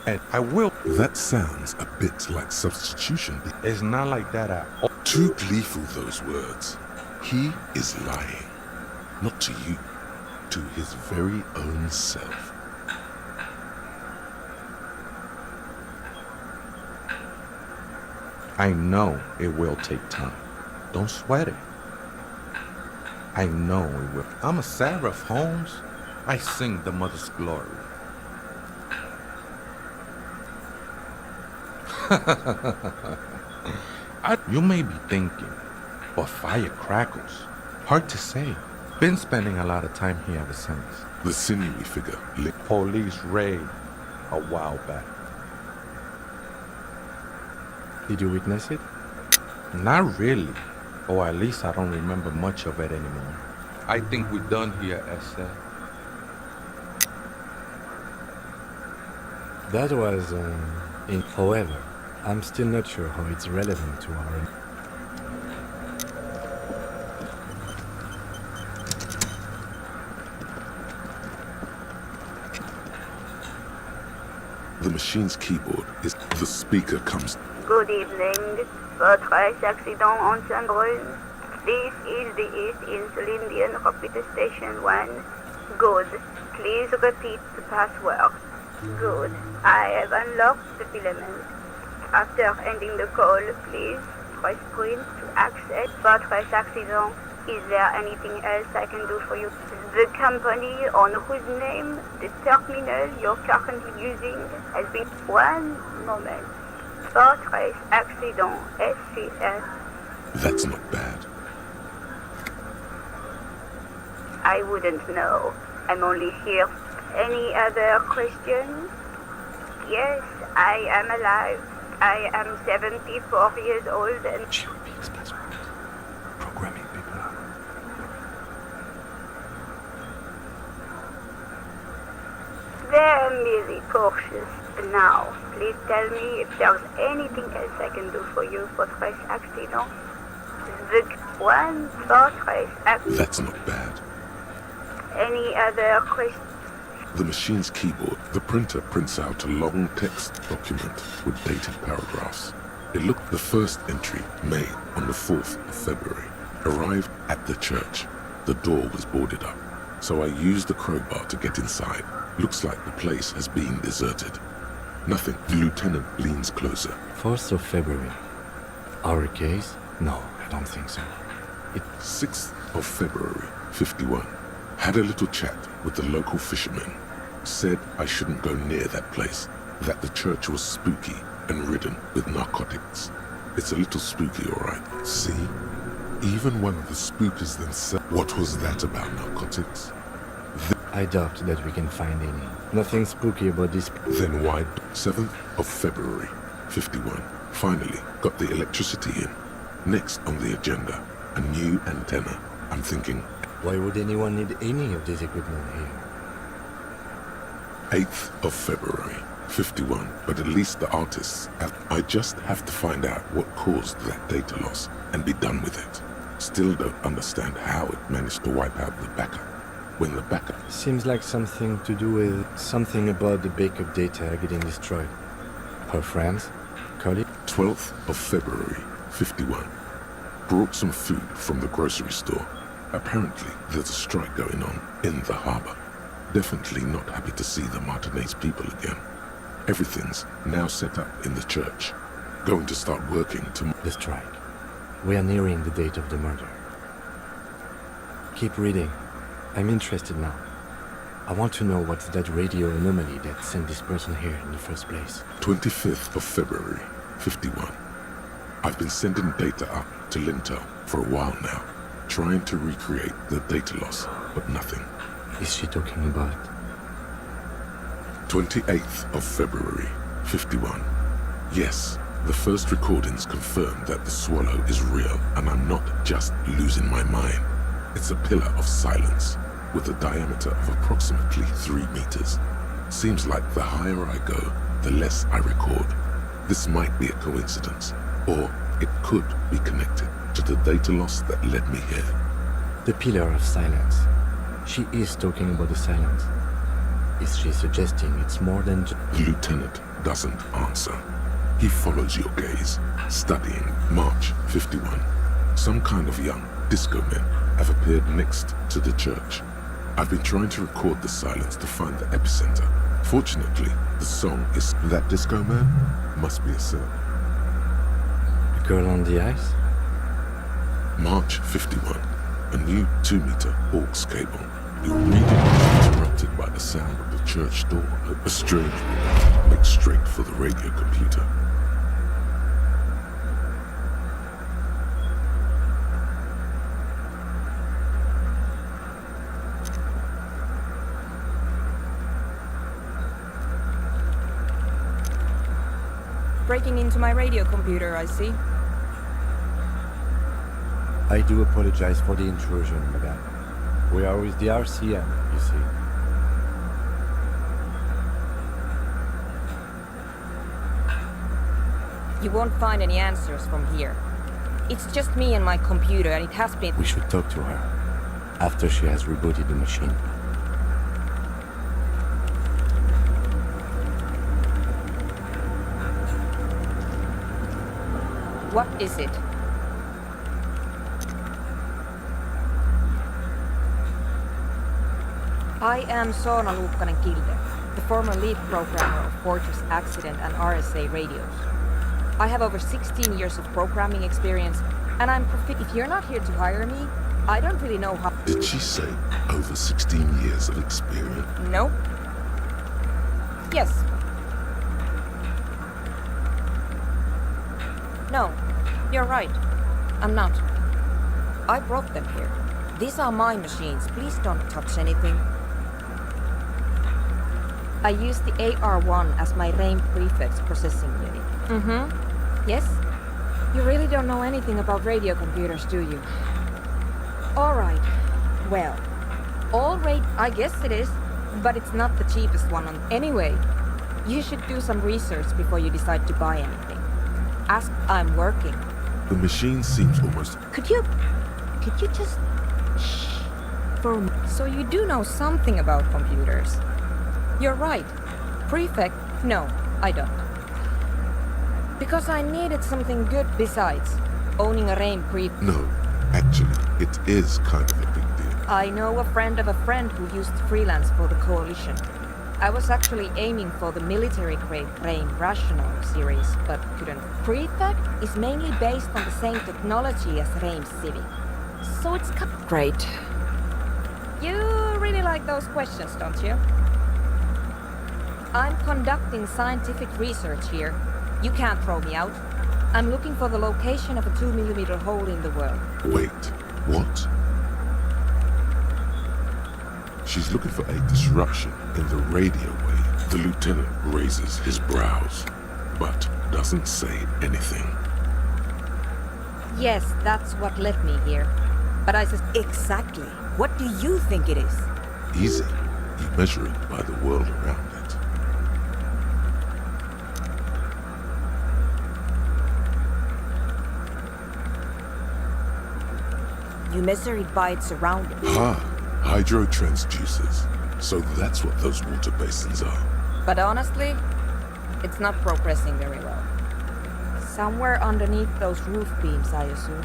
And I will... That sounds a bit like substitution. It's not like that at all. Too gleeful, those words. He is lying. Not to you. To his very own self. I know it will take time. Don't sweat it. I know it will. I'm a seraph, Holmes. I sing the mother's glory. You may be thinking, but fire crackles. Hard to say. Been spending a lot of time here ever since. The sinewy figure. Police raid a while back. Did you witness it? Not really. Or at least I don't remember much of it anymore. I think we're done here, Esther. That was, however, I'm still not sure how it's relevant to our... The machine's keyboard is... The speaker comes... Good evening. Votre accident en Saint-Brun. This is the East Insulindian Repeater Station 1. Good. Please repeat the password. Good. I have unlocked the filament. After ending the call, please press print to access votre accident. Is there anything else I can do for you? The company on whose name the terminal you're currently using has been... One moment. Votre accident, SCS. That's not bad. I wouldn't know. I'm only here. Any other questions? Yes, I am alive. I am 74 years old and... She repeats password. Programming people up. Very cautious. Now, please tell me if there's anything else I can do for you for trace accident. The one for trace accident. That's not bad. Any other questions? The machine's keyboard, the printer prints out a long text document with dated paragraphs. It looked the first entry made on the 4th of February. Arrived at the church. The door was boarded up, so I used the crowbar to get inside. Looks like the place has been deserted. Nothing. The lieutenant leans closer. 4th of February. Our case? No, I don't think so. 6th of February, 51. Had a little chat with the local fishermen. Said I shouldn't go near that place. That the church was spooky and ridden with narcotics. It's a little spooky, all right. See? Even one of the spookers themselves. What was that about narcotics? I doubt that we can find any. Nothing spooky about this. Then why? 7th of February, 51. Finally got the electricity in. Next on the agenda, a new antenna. I'm thinking, why would anyone need any of this equipment here? 8th of February, 51. But at least the artists have... I just have to find out what caused that data loss and be done with it. Still don't understand how it managed to wipe out the backup. When the backup... Seems like something to do with something about the backup data getting destroyed. Her friends? Colleagues? 12th of February, 51. Brought some food from the grocery store. Apparently, there's a strike going on in the harbor. Definitely not happy to see the Martinez people again. Everything's now set up in the church. Going to start working to... The strike. We are nearing the date of the murder. Keep reading. I'm interested now. I want to know what's that radio anomaly that sent this person here in the first place. 25th of February, 51. I've been sending data up to Lintel for a while now. Trying to recreate the data loss, but nothing. Is she talking about? 28th of February, 51. Yes, the first recordings confirm that the swallow is real and I'm not just losing my mind. It's a pillar of silence with a diameter of approximately 3 meters. Seems like the higher I go, the less I record. This might be a coincidence, or it could be connected to the data loss that led me here. The pillar of silence. She is talking about the silence. Is she suggesting it's more than just... The lieutenant doesn't answer. He follows your gaze, studying March 51. Some kind of young disco men have appeared next to the church. I've been trying to record the silence to find the epicenter. Fortunately, the song is... That disco man must be a cell. The girl on the ice? March 51. A new 2-meter aux cable. Your reading is interrupted by the sound of the church door. A strange woman makes straight for the radio computer. Breaking into my radio computer, I see. I do apologize for the intrusion, madame. We are with the RCM, you see. You won't find any answers from here. It's just me and my computer, and it has been... We should talk to her after she has rebooted the machine. What is it? I am Soona Luukkanen-Kilde, the former lead programmer of Fortress Accident and RSA radios. I have over 16 years of programming experience, and I'm if you're not here to hire me, I don't really know how. Did she say over 16 years of experience? No. Yes. No, you're right. I'm not. I brought them here. These are my machines. Please don't touch anything. I use the AR-1 as my RAIN prefix processing unit. Mm-hmm. Yes? You really don't know anything about radio computers, do you? All right. Well, I guess it is, but it's not the cheapest one on. Anyway, you should do some research before you decide to buy anything. Ask I'm working. The machine seems almost... Could you just... Shh. For a moment. So you do know something about computers. You're right. Prefect? No, I don't. Because I needed something good besides owning a RAIN prefix. No, actually, it is kind of a big deal. I know a friend of a friend who used to freelance for the Coalition. I was actually aiming for the military-grade RAIN Rational series, but couldn't. Prefect is mainly based on the same technology as RAIN Civic. So it's great. You really like those questions, don't you? I'm conducting scientific research here. You can't throw me out. I'm looking for the location of a 2mm hole in the world. Wait, what? She's looking for a disruption in the radio wave. The lieutenant raises his brows, but doesn't say anything. Yes, that's what led me here. But I said, exactly. What do you think it is? Easy. You measure it by the world around it. You measure it by its surroundings. Hydrotransducers. So that's what those water basins are. But honestly, it's not progressing very well. Somewhere underneath those roof beams, I assume.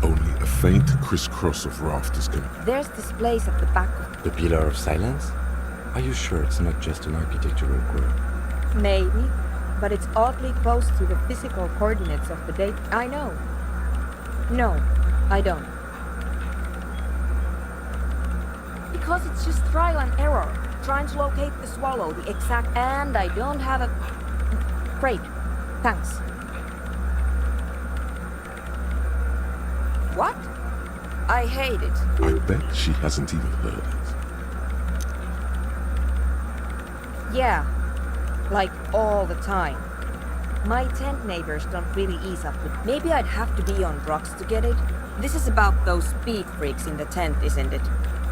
Only a faint crisscross of rafters can... There's this place at the back of... The Pillar of Silence? Are you sure it's not just an architectural quirk? Maybe. But it's oddly close to the physical coordinates of the date. I know. No, I don't. Because it's just trial and error, trying to locate the swallow, the exact... And I don't have a... Great, thanks. What? I hate it. I bet she hasn't even heard it. Yeah. Like all the time. My tent neighbors don't really ease up with... Maybe I'd have to be on drugs to get it. This is about those speed freaks in the tent, isn't it?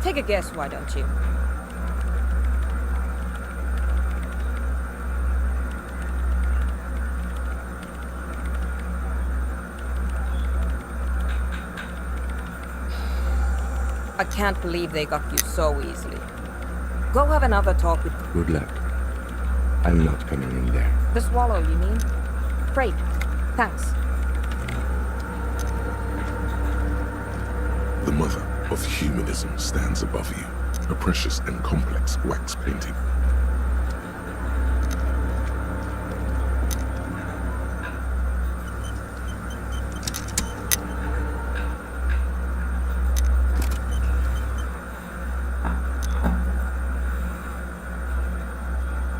Take a guess, why don't you? I can't believe they got you so easily. Go have another talk with... Good luck. I'm not coming in there. The swallow, you mean? Great. Thanks. The mother of humanism stands above you, a precious and complex wax painting